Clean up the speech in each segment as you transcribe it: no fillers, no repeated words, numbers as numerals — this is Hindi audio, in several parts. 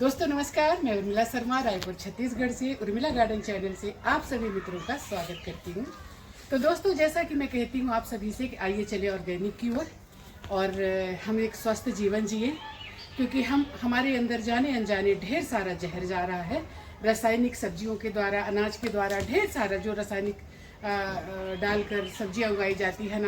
दोस्तों नमस्कार, मैं उर्मिला शर्मा रायपुर छत्तीसगढ़ से उर्मिला गार्डन चैनल से आप सभी मित्रों का स्वागत करती हूँ। तो दोस्तों जैसा कि मैं कहती हूँ आप सभी से कि आइए चले ऑर्गेनिक की ओर और हम एक स्वस्थ जीवन जिए, क्योंकि हमारे अंदर जाने अनजाने ढेर सारा जहर जा रहा है। रासायनिक सब्जियों के द्वारा, अनाज के द्वारा ढेर सारा जो रासायनिक डालकर सब्जियां उगाई जाती है।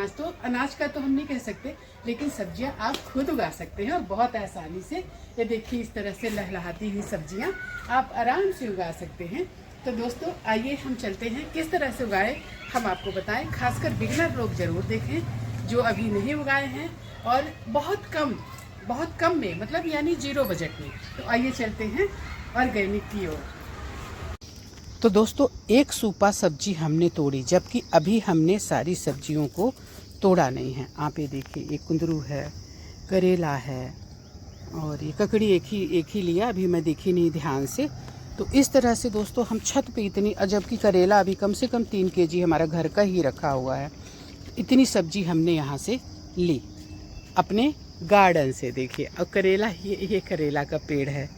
अनाज का तो हम नहीं कह सकते, लेकिन सब्जियां आप खुद उगा सकते हैं और बहुत आसानी से। ये देखिए इस तरह से लहलहाती हुई सब्जियां आप आराम से उगा सकते हैं। तो दोस्तों आइए हम चलते हैं, किस तरह से उगाए हम आपको बताएं। खासकर बिगनर लोग जरूर देखें जो अभी नहीं उगाए हैं और बहुत कम में, मतलब यानी 0 बजट में। तो आइए चलते हैं ऑर्गेनिक की ओर। तो दोस्तों एक सूपा सब्जी हमने तोड़ी, जबकि अभी हमने सारी सब्जियों को तोड़ा नहीं है। आप ये देखिए, एक कुंदरू है, करेला है और ये ककड़ी एक ही लिया, अभी मैं देखी नहीं ध्यान से। तो इस तरह से दोस्तों हम छत पे इतनी, जबकि करेला अभी कम से कम 3 केजी हमारा घर का ही रखा हुआ है। इतनी सब्जी हमने यहाँ से ली अपने गार्डन से। देखिए, और करेला, ये करेला का पेड़ है।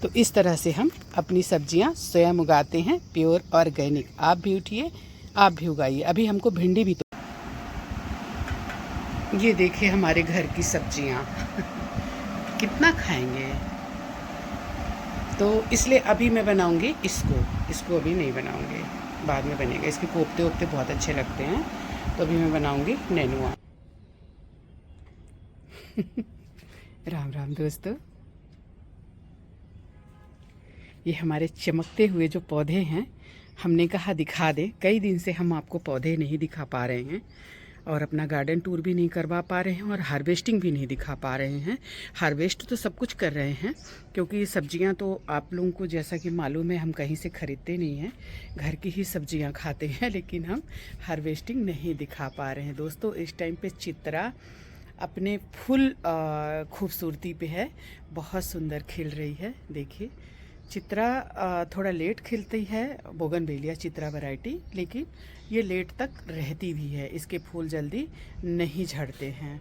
तो इस तरह से हम अपनी सब्जियां स्वयं उगाते हैं, प्योर ऑर्गेनिक। आप भी उठिए, आप भी उगाइए। अभी हमको भिंडी भी तो ये देखिए हमारे घर की सब्जियां कितना खाएंगे। तो इसलिए अभी मैं बनाऊंगी इसको अभी नहीं बनाऊंगी, बाद में बनेगा। इसके कोफ्ते वोफ्ते बहुत अच्छे लगते हैं, तो अभी मैं बनाऊंगी नेनुआ। राम राम दोस्तों। ये हमारे चमकते हुए जो पौधे हैं, हमने कहा दिखा दें। कई दिन से हम आपको पौधे नहीं दिखा पा रहे हैं और अपना गार्डन टूर भी नहीं करवा पा रहे हैं और हार्वेस्टिंग भी नहीं दिखा पा रहे हैं। हार्वेस्ट तो सब कुछ कर रहे हैं, क्योंकि ये सब्जियां तो आप लोगों को जैसा कि मालूम है हम कहीं से ख़रीदते नहीं हैं, घर की ही सब्जियां खाते हैं। लेकिन हम हार्वेस्टिंग नहीं दिखा पा रहे हैं। दोस्तों इस टाइम पे चित्रा अपने फुल खूबसूरती पे है, बहुत सुंदर खिल रही है। देखिए चित्रा थोड़ा लेट खिलती है, बोगनवेलिया चित्रा वैरायटी, लेकिन ये लेट तक रहती भी है। इसके फूल जल्दी नहीं झड़ते हैं।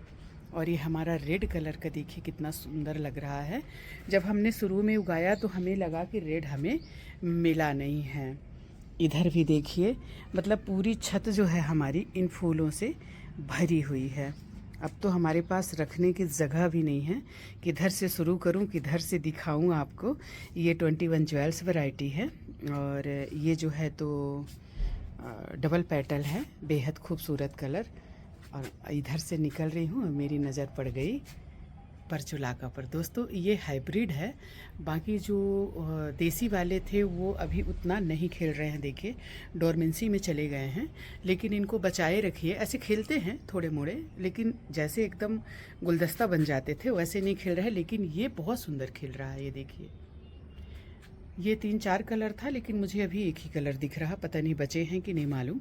और ये हमारा रेड कलर का देखिए कितना सुंदर लग रहा है। जब हमने शुरू में उगाया तो हमें लगा कि रेड हमें मिला नहीं है। इधर भी देखिए, मतलब पूरी छत जो है हमारी इन फूलों से भरी हुई है। अब तो हमारे पास रखने की जगह भी नहीं है, किधर से शुरू करूं, किधर से दिखाऊं आपको। ये 21 ज्वेल्स वैरायटी है और ये जो है तो डबल पेटल है, बेहद खूबसूरत कलर। और इधर से निकल रही हूँ, मेरी नज़र पड़ गई परचुलाका पर। दोस्तों ये हाइब्रिड है, बाकी जो देसी वाले थे वो अभी उतना नहीं खेल रहे हैं। देखिए डोरमेंसी में चले गए हैं, लेकिन इनको बचाए रखिए। ऐसे खेलते हैं थोड़े मोड़े, लेकिन जैसे एकदम गुलदस्ता बन जाते थे वैसे नहीं खेल रहे। लेकिन ये बहुत सुंदर खिल रहा है। ये देखिए, ये 3-4 कलर था, लेकिन मुझे अभी एक ही कलर दिख रहा, पता नहीं बचे हैं कि नहीं मालूम।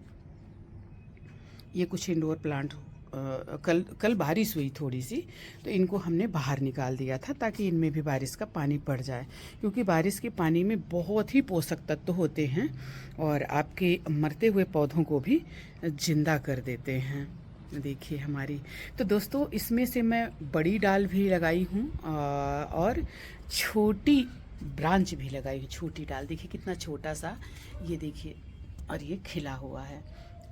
ये कुछ इंडोर प्लांट कल बारिश हुई थोड़ी सी, तो इनको हमने बाहर निकाल दिया था ताकि इनमें भी बारिश का पानी पड़ जाए, क्योंकि बारिश के पानी में बहुत ही पोषक तत्व होते हैं और आपके मरते हुए पौधों को भी जिंदा कर देते हैं। देखिए हमारी, तो दोस्तों इसमें से मैं बड़ी डाल भी लगाई हूँ और छोटी ब्रांच भी लगाई हूँ। छोटी डाल देखिए कितना छोटा सा, ये देखिए, और ये खिला हुआ है।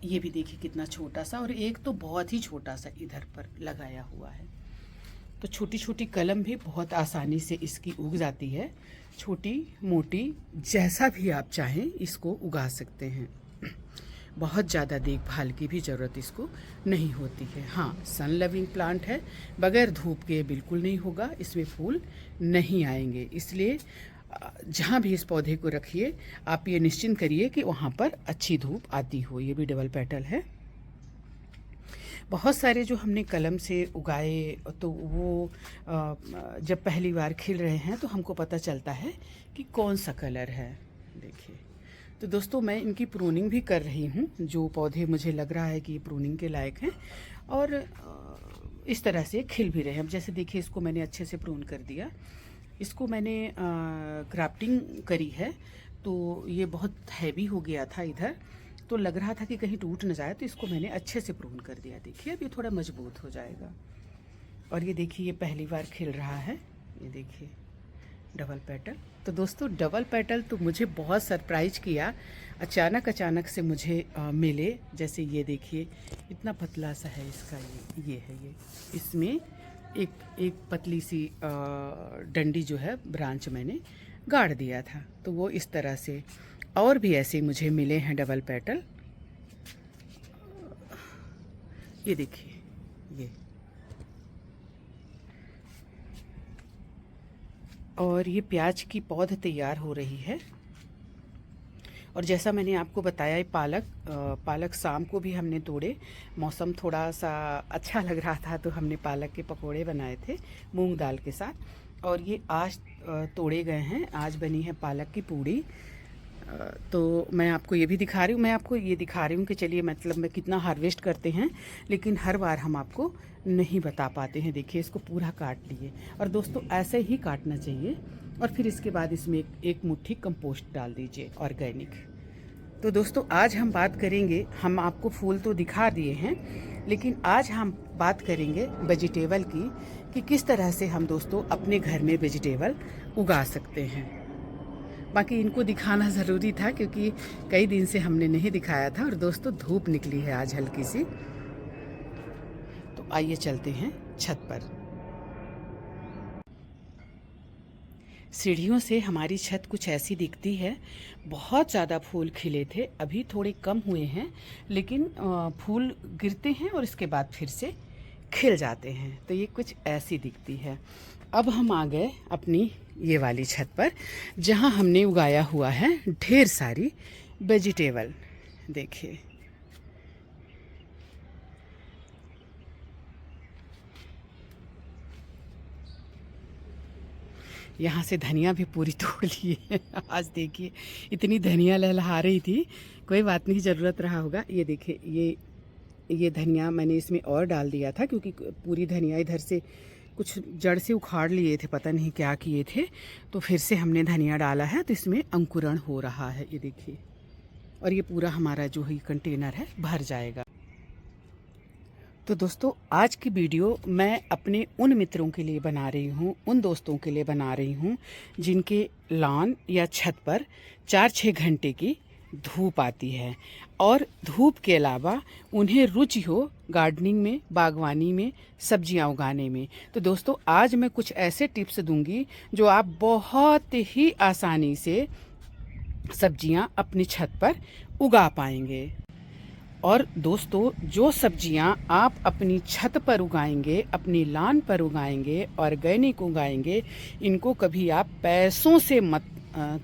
ये भी देखिए कितना छोटा सा, और एक तो बहुत ही छोटा सा इधर पर लगाया हुआ है। तो छोटी छोटी कलम भी बहुत आसानी से इसकी उग जाती है। छोटी मोटी जैसा भी आप चाहें इसको उगा सकते हैं। बहुत ज़्यादा देखभाल की भी ज़रूरत इसको नहीं होती है। हाँ, सन लविंग प्लांट है, बगैर धूप के बिल्कुल नहीं होगा, इसमें फूल नहीं आएंगे। इसलिए जहाँ भी इस पौधे को रखिए आप ये निश्चिंत करिए कि वहाँ पर अच्छी धूप आती हो। ये भी डबल पेटल है। बहुत सारे जो हमने कलम से उगाए, तो वो जब पहली बार खिल रहे हैं तो हमको पता चलता है कि कौन सा कलर है। देखिए, तो दोस्तों मैं इनकी प्रूनिंग भी कर रही हूँ, जो पौधे मुझे लग रहा है कि प्रूनिंग के लायक हैं और इस तरह से खिल भी रहे हैं। अब जैसे देखिए इसको मैंने अच्छे से प्रून कर दिया, इसको मैंने क्राफ्टिंग करी है, तो ये बहुत हैवी हो गया था इधर, तो लग रहा था कि कहीं टूट न जाए, तो इसको मैंने अच्छे से प्रून कर दिया। देखिए अब ये थोड़ा मजबूत हो जाएगा। और ये देखिए ये पहली बार खिल रहा है, ये देखिए डबल पेटल। तो दोस्तों डबल पेटल तो मुझे बहुत सरप्राइज किया, अचानक से मुझे मिले। जैसे ये देखिए इतना पतला सा है इसका, ये है ये। इसमें एक पतली सी डंडी जो है, ब्रांच मैंने गाड़ दिया था। तो वो इस तरह से और भी ऐसे मुझे मिले हैं डबल पेटल। ये देखिए ये, और ये प्याज की पौध तैयार हो रही है। और जैसा मैंने आपको बताया ये पालक शाम को भी हमने तोड़े। मौसम थोड़ा सा अच्छा लग रहा था तो हमने पालक के पकोड़े बनाए थे मूंग दाल के साथ। और ये आज तोड़े गए हैं, आज बनी है पालक की पूड़ी। तो मैं आपको ये भी दिखा रही हूँ, मैं आपको ये दिखा रही हूँ कि चलिए मतलब मैं कितना हार्वेस्ट करते हैं, लेकिन हर बार हम आपको नहीं बता पाते हैं। देखिए इसको पूरा काट लिए, और दोस्तों ऐसे ही काटना चाहिए। और फिर इसके बाद इसमें एक मुट्ठी कंपोस्ट डाल दीजिए ऑर्गेनिक। तो दोस्तों आज हम बात करेंगे, हम आपको फूल तो दिखा दिए हैं, लेकिन आज हम बात करेंगे वेजिटेबल की, कि किस तरह से हम दोस्तों अपने घर में वेजिटेबल उगा सकते हैं। बाकी इनको दिखाना ज़रूरी था क्योंकि कई दिन से हमने नहीं दिखाया था। और दोस्तों धूप निकली है आज हल्की सी, तो आइए चलते हैं छत पर। सीढ़ियों से हमारी छत कुछ ऐसी दिखती है। बहुत ज़्यादा फूल खिले थे, अभी थोड़े कम हुए हैं, लेकिन फूल गिरते हैं और इसके बाद फिर से खिल जाते हैं। तो ये कुछ ऐसी दिखती है। अब हम आ गए अपनी ये वाली छत पर, जहाँ हमने उगाया हुआ है ढेर सारी वेजिटेबल। देखिए यहाँ से धनिया भी पूरी तोड़ ली है। आज देखिए इतनी धनिया लहलहा रही थी, कोई बात नहीं, ज़रूरत रहा होगा। ये देखिए ये धनिया मैंने इसमें और डाल दिया था क्योंकि पूरी धनिया इधर से कुछ जड़ से उखाड़ लिए थे, पता नहीं क्या किए थे, तो फिर से हमने धनिया डाला है, तो इसमें अंकुरण हो रहा है। ये देखिए, और ये पूरा हमारा जो है कंटेनर है भर जाएगा। तो दोस्तों आज की वीडियो मैं अपने उन मित्रों के लिए बना रही हूँ, उन दोस्तों के लिए बना रही हूँ जिनके लॉन या छत पर 4-6 घंटे की धूप आती है, और धूप के अलावा उन्हें रुचि हो गार्डनिंग में, बागवानी में, सब्जियां उगाने में। तो दोस्तों आज मैं कुछ ऐसे टिप्स दूंगी जो आप बहुत ही आसानी से सब्जियां अपनी छत पर उगा पाएंगे। और दोस्तों जो सब्जियां आप अपनी छत पर उगाएंगे, अपनी लान पर उगाएंगे, ऑर्गेनिक उगाएंगे, इनको कभी आप पैसों से मत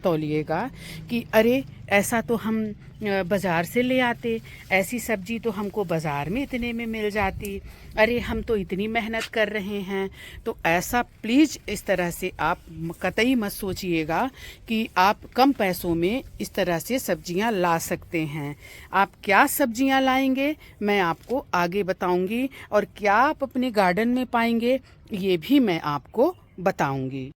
तौलिएगा कि अरे ऐसा तो हम बाज़ार से ले आते, ऐसी सब्जी तो हमको बाज़ार में इतने में मिल जाती, अरे हम तो इतनी मेहनत कर रहे हैं। तो ऐसा प्लीज़ इस तरह से आप कतई मत सोचिएगा कि आप कम पैसों में इस तरह से सब्जियां ला सकते हैं। आप क्या सब्जियां लाएंगे मैं आपको आगे बताऊंगी, और क्या आप अपने गार्डन में पाएंगे ये भी मैं आपको बताऊंगी।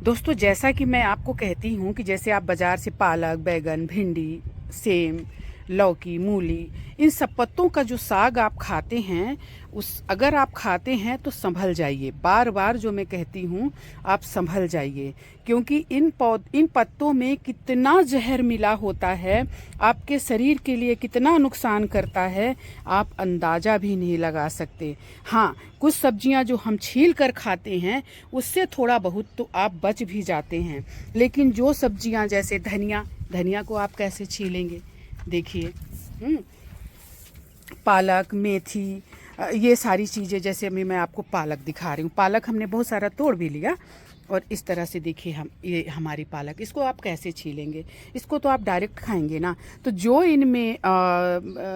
दोस्तों जैसा कि मैं आपको कहती हूँ कि जैसे आप बाज़ार से पालक, बैगन, भिंडी, सेम, लौकी, मूली, इन सब पत्तों का जो साग आप खाते हैं, अगर आप खाते हैं तो संभल जाइए। बार बार जो मैं कहती हूँ आप संभल जाइए, क्योंकि इन पत्तों में कितना जहर मिला होता है, आपके शरीर के लिए कितना नुकसान करता है, आप अंदाज़ा भी नहीं लगा सकते। हाँ, कुछ सब्जियां जो हम छील कर खाते हैं उससे थोड़ा बहुत तो आप बच भी जाते हैं, लेकिन जो सब्जियां जैसे धनिया को आप कैसे छीलेंगे? देखिए पालक, मेथी, ये सारी चीज़ें, जैसे अभी मैं आपको पालक दिखा रही हूँ। पालक हमने बहुत सारा तोड़ भी लिया, और इस तरह से देखिए ये हमारी पालक, इसको आप कैसे छीलेंगे? इसको तो आप डायरेक्ट खाएंगे ना। तो जो इनमें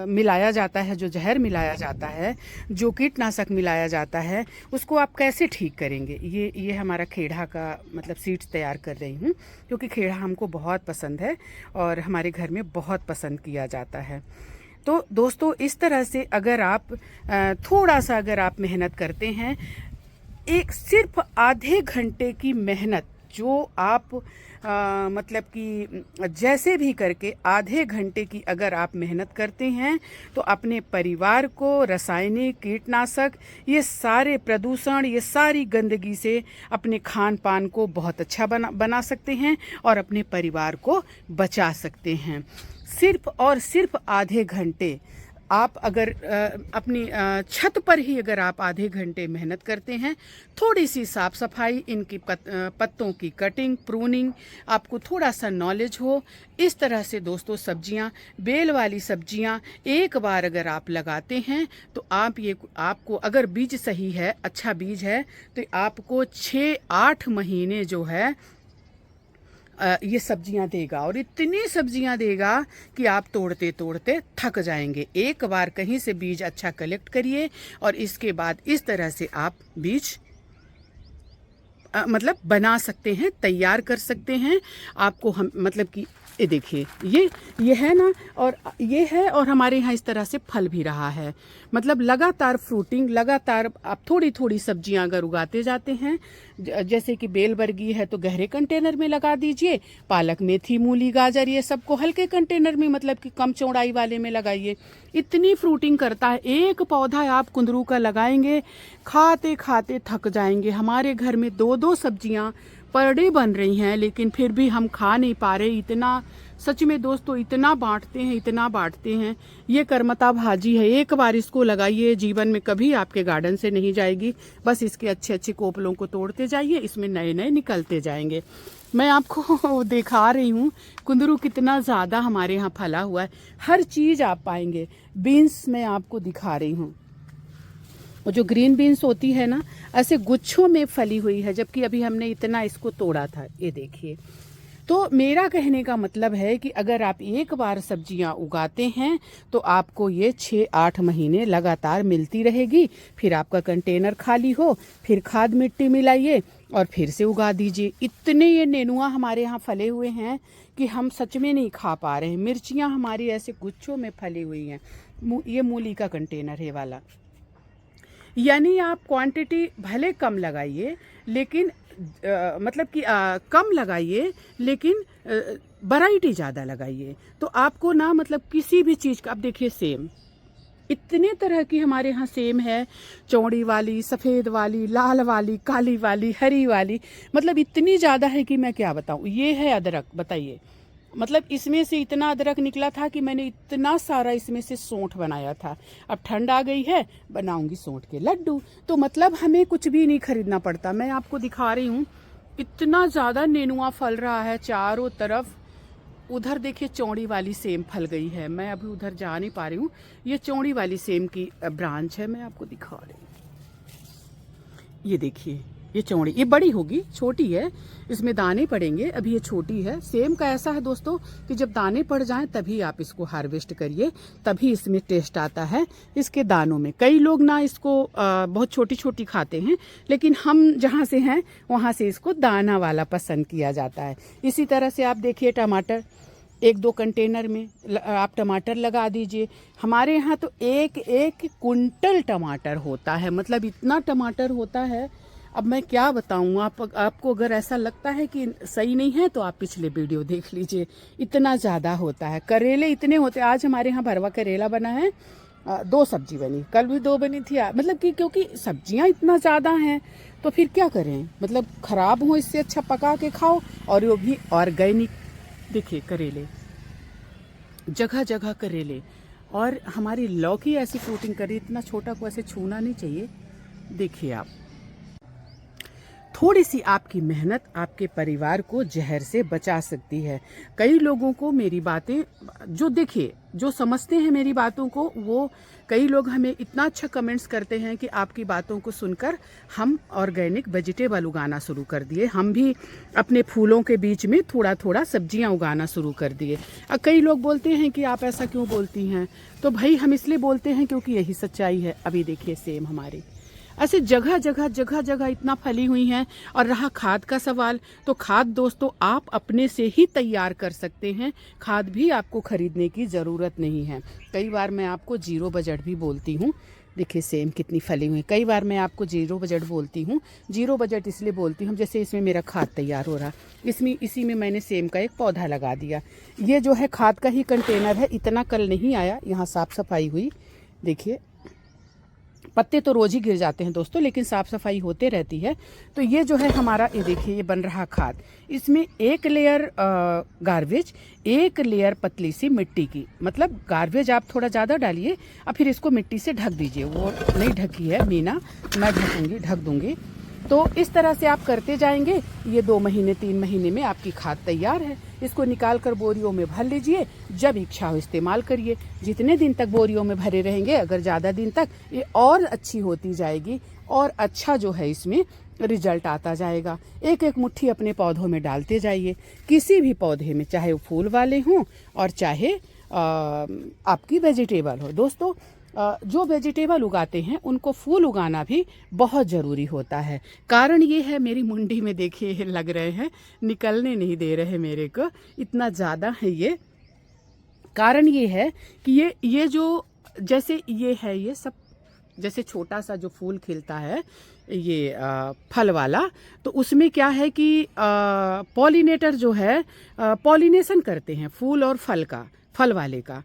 मिलाया जाता है, जो जहर मिलाया जाता है, जो कीटनाशक मिलाया जाता है, उसको आप कैसे ठीक करेंगे? ये हमारा खेड़ा का मतलब सीड्स तैयार कर रही हूँ, क्योंकि खेड़ा हमको बहुत पसंद है और हमारे घर में बहुत पसंद किया जाता है। तो दोस्तों इस तरह से अगर आप थोड़ा सा अगर आप मेहनत करते हैं, एक सिर्फ आधे घंटे की मेहनत जो आप मतलब कि जैसे भी करके आधे घंटे की अगर आप मेहनत करते हैं तो अपने परिवार को रासायनिक कीटनाशक ये सारे प्रदूषण ये सारी गंदगी से अपने खान पान को बहुत अच्छा बना सकते हैं और अपने परिवार को बचा सकते हैं। सिर्फ और सिर्फ आधे घंटे आप अगर अपनी छत पर ही अगर आप आधे घंटे मेहनत करते हैं, थोड़ी सी साफ सफाई, इनकी पत्तों की कटिंग, प्रूनिंग, आपको थोड़ा सा नॉलेज हो, इस तरह से दोस्तों सब्जियां, बेल वाली सब्जियां एक बार अगर आप लगाते हैं तो आपको अगर बीज सही है, अच्छा बीज है, तो आपको 6-8 महीने जो है ये सब्जियां देगा और इतनी सब्जियां देगा कि आप तोड़ते तोड़ते थक जाएंगे। एक बार कहीं से बीज अच्छा कलेक्ट करिए और इसके बाद इस तरह से आप बीज मतलब बना सकते हैं, तैयार कर सकते हैं। आपको हम मतलब कि ये देखिए ये है ना, और ये है, और हमारे यहाँ इस तरह से फल भी रहा है। मतलब लगातार फ्रूटिंग, लगातार आप थोड़ी थोड़ी सब्जियां अगर उगाते जाते हैं, जैसे कि बेल वर्गीय है तो गहरे कंटेनर में लगा दीजिए, पालक, मेथी, मूली, गाजर ये सबको हल्के कंटेनर में मतलब कि कम चौड़ाई वाले में लगाइए। इतनी फ्रूटिंग करता है। एक पौधा आप कुंदरू का लगाएंगे, खाते खाते थक जाएंगे। हमारे घर में 2-2 सब्जियां पर डे बन रही हैं, लेकिन फिर भी हम खा नहीं पा रहे। इतना सच में दोस्तों इतना बांटते हैं, इतना बांटते हैं। ये करमता भाजी है, एक बार इसको लगाइए, जीवन में कभी आपके गार्डन से नहीं जाएगी। बस इसके अच्छे अच्छे कोपलों को तोड़ते जाइए, इसमें नए नए निकलते जाएंगे। मैं आपको दिखा रही हूँ कुंदरू कितना ज़्यादा हमारे यहाँ फला हुआ है। हर चीज़ आप पाएंगे। बीन्स मैं आपको दिखा रही हूँ, और जो ग्रीन बीन्स होती है ना, ऐसे गुच्छों में फली हुई है, जबकि अभी हमने इतना इसको तोड़ा था। ये देखिए। तो मेरा कहने का मतलब है कि अगर आप एक बार सब्जियां उगाते हैं तो आपको ये 6-8 महीने लगातार मिलती रहेगी। फिर आपका कंटेनर खाली हो, फिर खाद मिट्टी मिलाइए और फिर से उगा दीजिए। इतने ये नेनुआ हमारे यहाँ फले हुए हैं कि हम सच में नहीं खा पा रहे हैं। मिर्चियाँ हमारी ऐसे गुच्छों में फली हुई हैं। ये मूली का कंटेनर है वाला। यानी आप क्वांटिटी भले कम लगाइए, लेकिन मतलब कि कम लगाइए, लेकिन वैरायटी ज़्यादा लगाइए। तो आपको ना मतलब किसी भी चीज़ का, आप देखिए सेम, इतने तरह की हमारे यहाँ सेम है, चौड़ी वाली, सफ़ेद वाली, लाल वाली, काली वाली, हरी वाली, मतलब इतनी ज़्यादा है कि मैं क्या बताऊँ। ये है अदरक, बताइए, मतलब इसमें से इतना अदरक निकला था कि मैंने इतना सारा इसमें से सौंठ बनाया था। अब ठंड आ गई है, बनाऊंगी सौंठ के लड्डू। तो मतलब हमें कुछ भी नहीं खरीदना पड़ता। मैं आपको दिखा रही हूँ इतना ज़्यादा नेनुआ फल रहा है चारों तरफ। उधर देखिए चौड़ी वाली सेम फल गई है, मैं अभी उधर जा नहीं पा रही हूँ। ये चौड़ी वाली सेम की ब्रांच है, मैं आपको दिखा रही हूँ। ये देखिए, ये चौड़ी, ये बड़ी होगी, छोटी है, इसमें दाने पड़ेंगे। अभी ये छोटी है। सेम का ऐसा है दोस्तों कि जब दाने पड़ जाएं तभी आप इसको हार्वेस्ट करिए, तभी इसमें टेस्ट आता है इसके दानों में। कई लोग ना इसको बहुत छोटी छोटी खाते हैं, लेकिन हम जहाँ से हैं वहाँ से इसको दाना वाला पसंद किया जाता है। इसी तरह से आप देखिए टमाटर, 1-2 कंटेनर में आप टमाटर लगा दीजिए। हमारे यहाँ तो 1 कुंटल टमाटर होता है, मतलब इतना टमाटर होता है। अब मैं क्या बताऊँ आपको अगर ऐसा लगता है कि सही नहीं है तो आप पिछले वीडियो देख लीजिए, इतना ज़्यादा होता है। करेले इतने होते हैं। आज हमारे यहाँ भरवा करेला बना है, 2 सब्जी बनी, कल भी 2 बनी थी। मतलब कि क्योंकि सब्जियाँ इतना ज़्यादा हैं तो फिर क्या करें, मतलब ख़राब हो, इससे अच्छा पका के खाओ। और वो भी ऑर्गेनिक। देखिए करेले, जगह जगह करेले, और हमारी लौकी ऐसी फ्रूटिंग करी, इतना छोटा को ऐसे छूना नहीं चाहिए। देखिए आप, थोड़ी सी आपकी मेहनत आपके परिवार को जहर से बचा सकती है। कई लोगों को मेरी बातें, जो देखिए जो समझते हैं मेरी बातों को, वो कई लोग हमें इतना अच्छा कमेंट्स करते हैं कि आपकी बातों को सुनकर हम ऑर्गेनिक वेजिटेबल उगाना शुरू कर दिए। हम भी अपने फूलों के बीच में थोड़ा थोड़ा सब्जियां उगाना शुरू कर दिए। कई लोग बोलते हैं कि आप ऐसा क्यों बोलती हैं, तो भाई हम इसलिए बोलते हैं क्योंकि यही सच्चाई है। अभी देखिए सेम हमारी ऐसे जगह जगह इतना फली हुई हैं। और रहा खाद का सवाल, तो खाद दोस्तों आप अपने से ही तैयार कर सकते हैं। खाद भी आपको खरीदने की ज़रूरत नहीं है। कई बार मैं आपको 0 बजट भी बोलती हूँ। देखिए सेम कितनी फली हुई। कई बार मैं आपको जीरो बजट बोलती हूँ, जीरो बजट इसलिए बोलती हूँ जैसे इसमें मेरा खाद तैयार हो रहा, इसमें इसी में मैंने सेम का एक पौधा लगा दिया। ये जो है खाद का ही कंटेनर है, इतना कल नहीं आया, यहाँ साफ़ सफाई हुई। देखिए पत्ते तो रोज़ ही गिर जाते हैं दोस्तों, लेकिन साफ़ सफाई होते रहती है। तो ये जो है हमारा, ये देखिए ये बन रहा खाद। इसमें एक लेयर गार्बेज, एक लेयर पतली सी मिट्टी की, मतलब गार्बेज आप थोड़ा ज़्यादा डालिए और फिर इसको मिट्टी से ढक दीजिए। वो नहीं ढकी है मीना, मैं ढक दूँगी। तो इस तरह से आप करते जाएंगे, ये 2 महीने 3 महीने में आपकी खाद तैयार है। इसको निकाल कर बोरियों में भर लीजिए, जब इच्छा हो इस्तेमाल करिए। जितने दिन तक बोरियों में भरे रहेंगे, अगर ज़्यादा दिन तक, ये और अच्छी होती जाएगी और अच्छा जो है इसमें रिजल्ट आता जाएगा। एक एक मुट्ठी अपने पौधों में डालते जाइए, किसी भी पौधे में, चाहे वो फूल वाले हों और चाहे आपकी वेजिटेबल हो। दोस्तों जो वेजिटेबल उगाते हैं उनको फूल उगाना भी बहुत ज़रूरी होता है। कारण ये है, मेरी मुंडी में देखिए लग रहे हैं, निकलने नहीं दे रहे मेरे को, इतना ज़्यादा है ये। कारण ये है कि ये जो जैसे ये है, ये सब जैसे छोटा सा जो फूल खिलता है ये फल वाला, तो उसमें क्या है कि पॉलिनेटर जो है पॉलिनेशन करते हैं फूल और फल वाले का,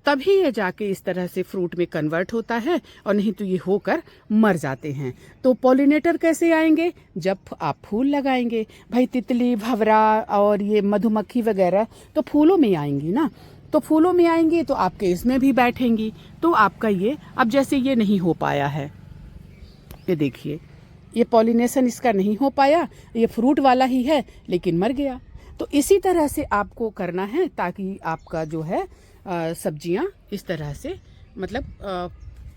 तभी ये जाके इस तरह से फ्रूट में कन्वर्ट होता है, और नहीं तो ये होकर मर जाते हैं। तो पॉलिनेटर कैसे आएंगे? जब आप फूल लगाएंगे। भाई तितली, भंवरा और ये मधुमक्खी वगैरह तो फूलों में आएंगी ना, तो फूलों में आएंगी तो आपके इसमें भी बैठेंगी, तो आपका ये, अब जैसे ये नहीं हो पाया है, ये देखिए ये पॉलिनेशन इसका नहीं हो पाया, ये फ्रूट वाला ही है लेकिन मर गया। तो इसी तरह से आपको करना है ताकि आपका जो है सब्जियां इस तरह से मतलब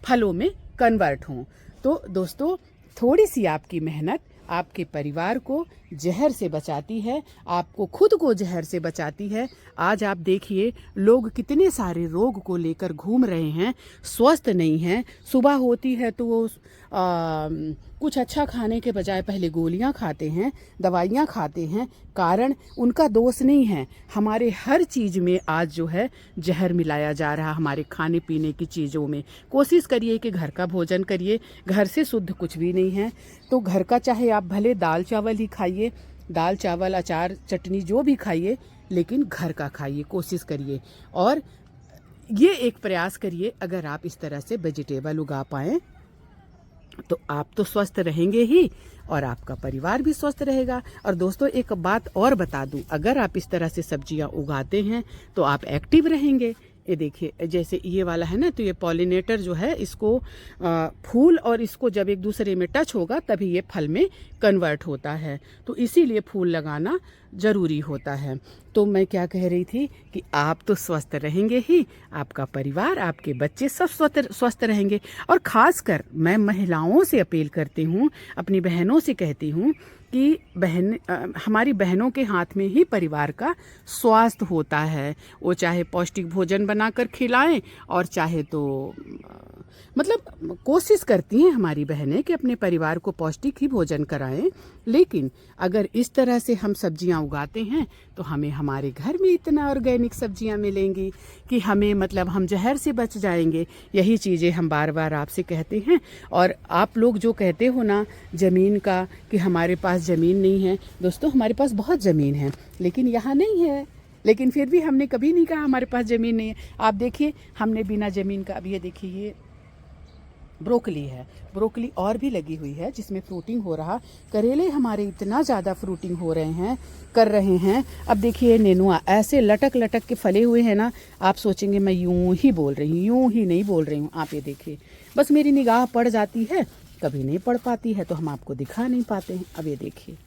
फलों में कन्वर्ट हों। तो दोस्तों थोड़ी सी आपकी मेहनत आपके परिवार को जहर से बचाती है, आपको खुद को जहर से बचाती है। आज आप देखिए लोग कितने सारे रोग को लेकर घूम रहे हैं, स्वस्थ नहीं हैं। सुबह होती है तो वो कुछ अच्छा खाने के बजाय पहले गोलियां खाते हैं, दवाइयां खाते हैं। कारण उनका दोष नहीं है, हमारे हर चीज़ में आज जो है जहर मिलाया जा रहा, हमारे खाने पीने की चीज़ों में। कोशिश करिए कि घर का भोजन करिए, घर से शुद्ध कुछ भी नहीं है। तो घर का चाहे आप भले दाल चावल ही खाइए, दाल चावल अचार चटनी जो भी खाइए, लेकिन घर का खाइए, कोशिश करिए। और ये एक प्रयास करिए, अगर आप इस तरह से वेजिटेबल उगा पाएँ तो आप तो स्वस्थ रहेंगे ही और आपका परिवार भी स्वस्थ रहेगा। और दोस्तों एक बात और बता दूं, अगर आप इस तरह से सब्जियां उगाते हैं तो आप एक्टिव रहेंगे। ये देखिए जैसे ये वाला है ना, तो ये पॉलिनेटर जो है इसको फूल और इसको जब एक दूसरे में टच होगा तभी ये फल में कन्वर्ट होता है। तो इसीलिए फूल लगाना ज़रूरी होता है। तो मैं क्या कह रही थी कि आप तो स्वस्थ रहेंगे ही, आपका परिवार, आपके बच्चे सब स्वस्थ रहेंगे। और ख़ासकर मैं महिलाओं से अपील करती हूँ, अपनी बहनों से कहती हूँ कि हमारी बहनों के हाथ में ही परिवार का स्वास्थ्य होता है। वो चाहे पौष्टिक भोजन बनाकर खिलाएं और चाहे तो मतलब कोशिश करती हैं हमारी बहनें कि अपने परिवार को पौष्टिक ही भोजन कराएं। लेकिन अगर इस तरह से हम सब्जियां उगाते हैं तो हमें हमारे घर में इतना ऑर्गेनिक सब्जियां मिलेंगी कि हमें मतलब हम जहर से बच जाएंगे। यही चीज़ें हम बार बार आपसे कहते हैं। और आप लोग जो कहते हो ना ज़मीन का कि हमारे पास ज़मीन नहीं है, दोस्तों हमारे पास बहुत ज़मीन है लेकिन यहाँ नहीं है। लेकिन फिर भी हमने कभी नहीं कहा हमारे पास ज़मीन नहीं है। आप देखिए हमने बिना ज़मीन का, अब ये देखिए ये ब्रोकली है, ब्रोकली और भी लगी हुई है जिसमें फ्रूटिंग हो रहा। करेले हमारे इतना ज़्यादा फ्रूटिंग हो रहे हैं, कर रहे हैं। अब देखिए नेनुआ ऐसे लटक लटक के फले हुए हैं ना, आप सोचेंगे मैं यूं ही बोल रही हूँ, यूं ही नहीं बोल रही हूँ। आप ये देखिए, बस मेरी निगाह पड़ जाती है, कभी नहीं पड़ पाती है तो हम आपको दिखा नहीं पाते हैं। अब ये देखिए,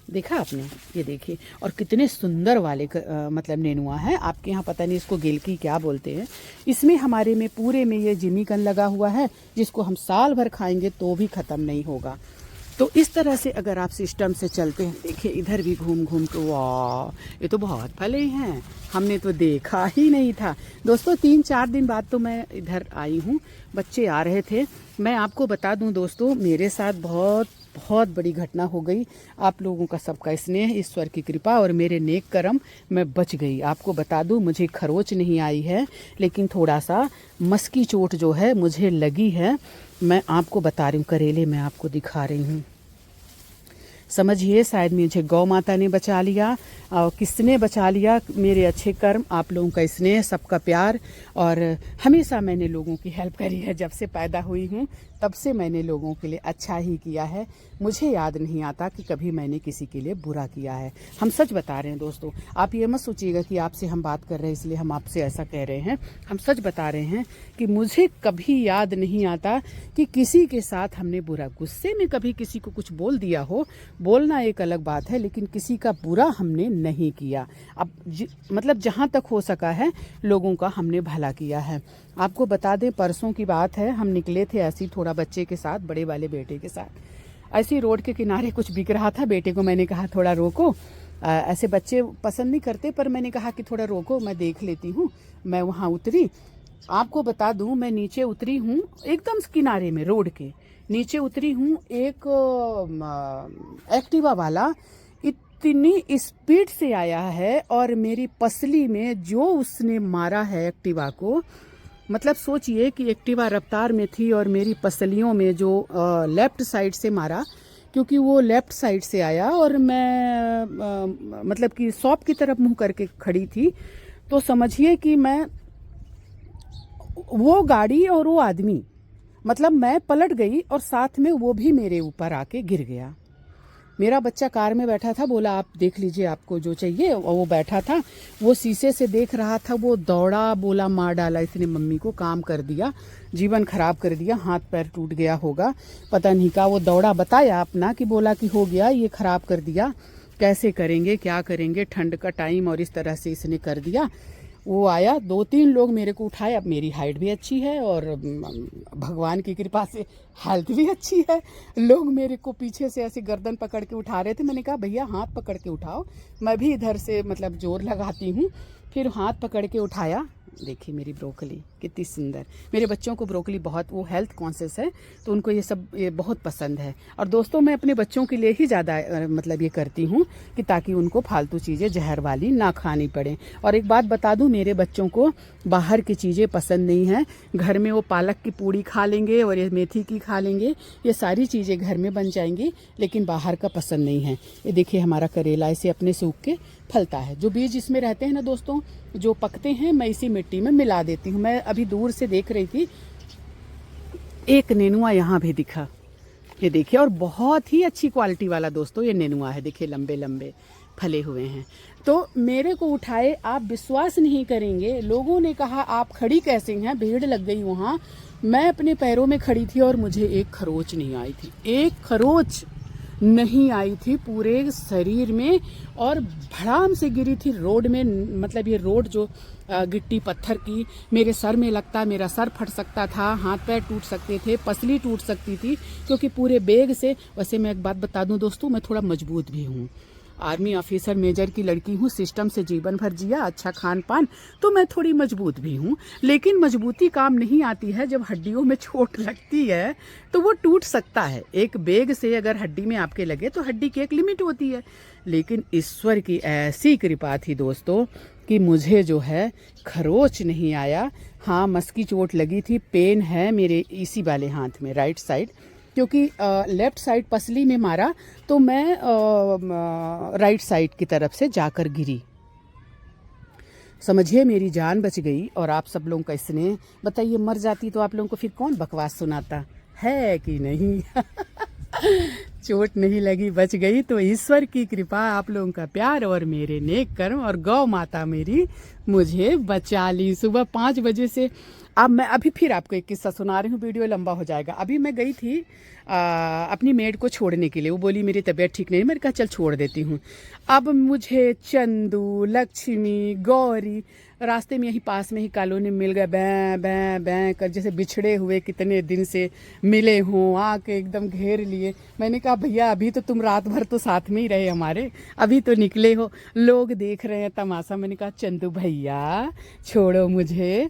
देखा आपने, ये देखिए, और कितने सुंदर वाले मतलब नेनुआ है। आपके यहाँ पता नहीं इसको गिलकी क्या बोलते हैं। इसमें हमारे में पूरे में ये जिमीकंद लगा हुआ है जिसको हम साल भर खाएंगे तो भी ख़त्म नहीं होगा। तो इस तरह से अगर आप सिस्टम से चलते हैं, देखिए इधर भी घूम घूम के, वाह ये तो बहुत फले हैं, हमने तो देखा ही नहीं था। दोस्तों 3-4 दिन बाद तो मैं इधर आई हूँ, बच्चे आ रहे थे। मैं आपको बता दूँ दोस्तों, मेरे साथ बहुत बहुत बड़ी घटना हो गई। आप लोगों का सबका स्नेह, ईश्वर की कृपा और मेरे नेक कर्म, मैं बच गई। आपको बता दूं, मुझे खरोच नहीं आई है, लेकिन थोड़ा सा मस्की चोट जो है मुझे लगी है। मैं आपको बता रही हूँ, करेले मैं आपको दिखा रही हूँ। समझिए, शायद मुझे गौ माता ने बचा लिया। और किसने बचा लिया? मेरे अच्छे कर्म, आप लोगों का स्नेह, सबका प्यार। और हमेशा मैंने लोगों की हेल्प करी है। जब से पैदा हुई हूँ तब से मैंने लोगों के लिए अच्छा ही किया है। मुझे याद नहीं आता कि कभी मैंने किसी के लिए बुरा किया है। हम सच बता रहे हैं दोस्तों, आप ये मत सोचिएगा कि आपसे हम बात कर रहे हैं इसलिए हम आपसे ऐसा कह रहे हैं। हम सच बता रहे हैं कि मुझे कभी याद नहीं आता कि किसी के साथ हमने बुरा, गुस्से में कभी किसी को कुछ बोल दिया हो। बोलना एक अलग बात है, लेकिन किसी का बुरा हमने नहीं किया। अब मतलब जहाँ तक हो सका है लोगों का हमने भला किया है। आपको बता दें, परसों की बात है, हम निकले थे ऐसी थोड़ा बच्चे के साथ, बड़े वाले बेटे के साथ। ऐसी रोड के किनारे कुछ बिक रहा था। बेटे को मैंने कहा थोड़ा रोको, ऐसे बच्चे पसंद नहीं करते, पर मैंने कहा कि थोड़ा रोको, मैं देख लेती हूँ। मैं वहाँ उतरी। आपको बता दूं, मैं नीचे उतरी हूँ एकदम किनारे में, रोड के नीचे उतरी हूँ। एक एक्टिवा वाला इतनी स्पीड से आया है और मेरी पसली में जो उसने मारा है एक्टिवा को, मतलब सोचिए कि एक्टिवा रफ्तार में थी और मेरी पसलियों में जो लेफ्ट साइड से मारा, क्योंकि वो लेफ्ट साइड से आया और मैं मतलब कि शॉप की तरफ मुंह करके खड़ी थी। तो समझिए कि मैं, वो गाड़ी और वो आदमी, मतलब मैं पलट गई और साथ में वो भी मेरे ऊपर आके गिर गया। मेरा बच्चा कार में बैठा था, बोला आप देख लीजिए आपको जो चाहिए, और वो बैठा था, वो शीशे से देख रहा था। वो दौड़ा, बोला मार डाला इसने मम्मी को, काम कर दिया, जीवन खराब कर दिया, हाथ पैर टूट गया होगा, पता नहीं का। वो दौड़ा, बताया अपना कि बोला कि हो गया, ये खराब कर दिया, कैसे करेंगे, क्या करेंगे, ठंड का टाइम और इस तरह से इसने कर दिया। वो आया, 2-3 लोग मेरे को उठाए। अब मेरी हाइट भी अच्छी है और भगवान की कृपा से हेल्थ भी अच्छी है। लोग मेरे को पीछे से ऐसे गर्दन पकड़ के उठा रहे थे। मैंने कहा भैया हाथ पकड़ के उठाओ, मैं भी इधर से मतलब जोर लगाती हूँ। फिर हाथ पकड़ के उठाया। देखिए मेरी ब्रोकली कितनी सुंदर। मेरे बच्चों को ब्रोकली बहुत, वो हेल्थ कॉन्शियस है तो उनको ये बहुत पसंद है। और दोस्तों, मैं अपने बच्चों के लिए ही ज़्यादा मतलब ये करती हूँ कि ताकि उनको फालतू चीज़ें जहर वाली ना खानी पड़े। और एक बात बता दूँ, मेरे बच्चों को बाहर की चीज़ें पसंद नहीं है। घर में वो पालक की पूड़ी खा लेंगे और ये मेथी की खा लेंगे, ये सारी चीज़ें घर में बन जाएंगी, लेकिन बाहर का पसंद नहीं है। ये देखिए हमारा करेला ऐसे अपने सूख के फलता है। जो बीज इसमें रहते हैं ना दोस्तों, जो पकते हैं, मैं इसी मिट्टी में मिला देती हूँ। मैं अभी दूर से देख रही थी, एक नेनुआ यहाँ भी दिखा, ये देखिए, और बहुत ही अच्छी क्वालिटी वाला दोस्तों ये नेनुआ है। देखिए लंबे लंबे फले हुए हैं। तो मेरे को उठाए, आप विश्वास नहीं करेंगे, लोगों ने कहा आप खड़ी कैसे हैं, भीड़ लग गई वहाँ। मैं अपने पैरों में खड़ी थी और मुझे एक खरोच नहीं आई थी, एक खरोच नहीं आई थी पूरे शरीर में, और भड़ाम से गिरी थी रोड में। मतलब ये रोड जो गिट्टी पत्थर की, मेरे सर में लगता, मेरा सर फट सकता था, हाथ पैर टूट सकते थे, पसली टूट सकती थी, क्योंकि पूरे बेग से। वैसे मैं एक बात बता दूं दोस्तों, मैं थोड़ा मजबूत भी हूँ, आर्मी ऑफिसर मेजर की लड़की हूँ, सिस्टम से जीवन भर जिया, अच्छा खान पान, तो मैं थोड़ी मजबूत भी हूँ। लेकिन मजबूती काम नहीं आती है, जब हड्डियों में चोट लगती है तो वो टूट सकता है। एक बेग से अगर हड्डी में आपके लगे तो हड्डी की एक लिमिट होती है। लेकिन ईश्वर की ऐसी कृपा थी दोस्तों कि मुझे जो है खरोच नहीं आया। हाँ, मस्की चोट लगी थी, पेन है मेरे इसी वाले हाथ में, राइट साइड, क्योंकि लेफ्ट साइड पसली में मारा तो मैं राइट साइड की तरफ से जाकर गिरी। समझिए मेरी जान बच गई। और आप सब लोगों का स्नेह, बताइए मर जाती तो आप लोगों को फिर कौन बकवास सुनाता है कि नहीं। चोट नहीं लगी, बच गई, तो ईश्वर की कृपा, आप लोगों का प्यार और मेरे नेक कर्म और गौ माता मेरी मुझे बचा ली। सुबह 5 बजे से, अब मैं अभी फिर आपको एक किस्सा सुना रही हूँ, वीडियो लंबा हो जाएगा। अभी मैं गई थी अपनी मेड को छोड़ने के लिए, वो बोली मेरी तबीयत ठीक नहीं, मैंने कहा चल छोड़ देती हूँ। अब मुझे चंदू, लक्ष्मी, गौरी रास्ते में यहीं पास में ही कॉलोनी मिल गए, बैं बैं बैं कर, जैसे बिछड़े हुए कितने दिन से मिले हों, आके एकदम घेर लिए। मैंने कहा भैया अभी तो तुम रात भर तो साथ में ही रहे हमारे, अभी तो निकले हो, लोग देख रहे हैं तमाशा। मैंने कहा चंदू भैया छोड़ो मुझे,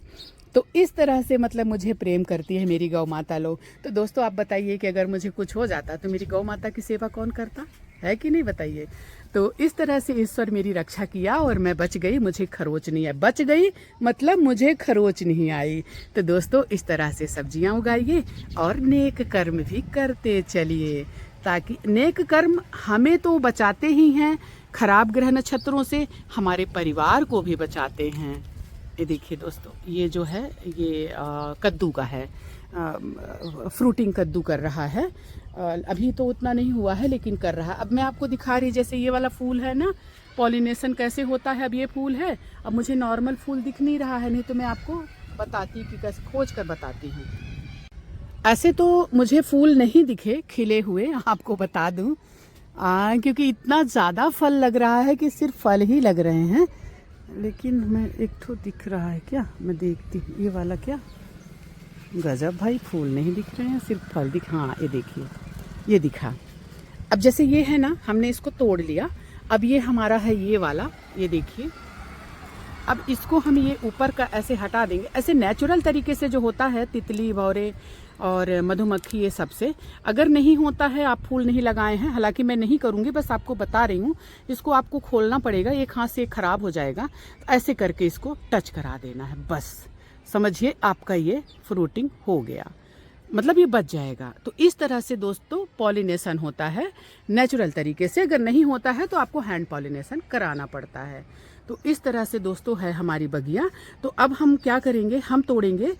तो इस तरह से मतलब मुझे प्रेम करती है मेरी गौ माता लोग। तो दोस्तों आप बताइए कि अगर मुझे कुछ हो जाता तो मेरी गौ माता की सेवा कौन करता, है कि नहीं बताइए। तो इस तरह से ईश्वर मेरी रक्षा किया और मैं बच गई, मुझे खरोच नहीं आई। बच गई मतलब मुझे खरोच नहीं आई। तो दोस्तों इस तरह से सब्जियां उगाइए और नेक कर्म भी करते चलिए, ताकि नेक कर्म हमें तो बचाते ही हैं खराब ग्रह नक्षत्रों से, हमारे परिवार को भी बचाते हैं। ये देखिए दोस्तों, ये जो है ये कद्दू का है, फ्रूटिंग कद्दू कर रहा है। अभी तो उतना नहीं हुआ है लेकिन कर रहा है। अब मैं आपको दिखा रही, जैसे ये वाला फूल है ना, पॉलिनेशन कैसे होता है। अब ये फूल है, अब मुझे नॉर्मल फूल दिख नहीं रहा है, नहीं तो मैं आपको बताती कि कैसे खोज कर बताती हूँ। ऐसे तो मुझे फूल नहीं दिखे खिले हुए, आपको बता दूँ, क्योंकि इतना ज़्यादा फल लग रहा है कि सिर्फ फल ही लग रहे हैं। लेकिन मैं एक तो दिख रहा है क्या, मैं देखती हूँ ये वाला क्या, गजब भाई, फूल नहीं दिख रहे हैं सिर्फ फल दिख, हाँ ये देखिए ये दिखा। अब जैसे ये है ना, हमने इसको तोड़ लिया, अब ये हमारा है ये वाला, ये देखिए। अब इसको हम ये ऊपर का ऐसे हटा देंगे, ऐसे नेचुरल तरीके से जो होता है तितली भौरे और मधुमक्खी ये सब से। अगर नहीं होता है, आप फूल नहीं लगाए हैं, हालांकि मैं नहीं करूंगी, बस आपको बता रही हूँ। इसको आपको खोलना पड़ेगा, एक हाथ से खराब हो जाएगा, ऐसे करके इसको टच करा देना है, बस समझिए आपका ये फ्रूटिंग हो गया, मतलब ये बच जाएगा। तो इस तरह से दोस्तों पॉलिनेशन होता है नेचुरल तरीके से। अगर नहीं होता है तो आपको हैंड पॉलिनेशन कराना पड़ता है। तो इस तरह से दोस्तों है हमारी बगिया। तो अब हम क्या करेंगे, हम तोड़ेंगे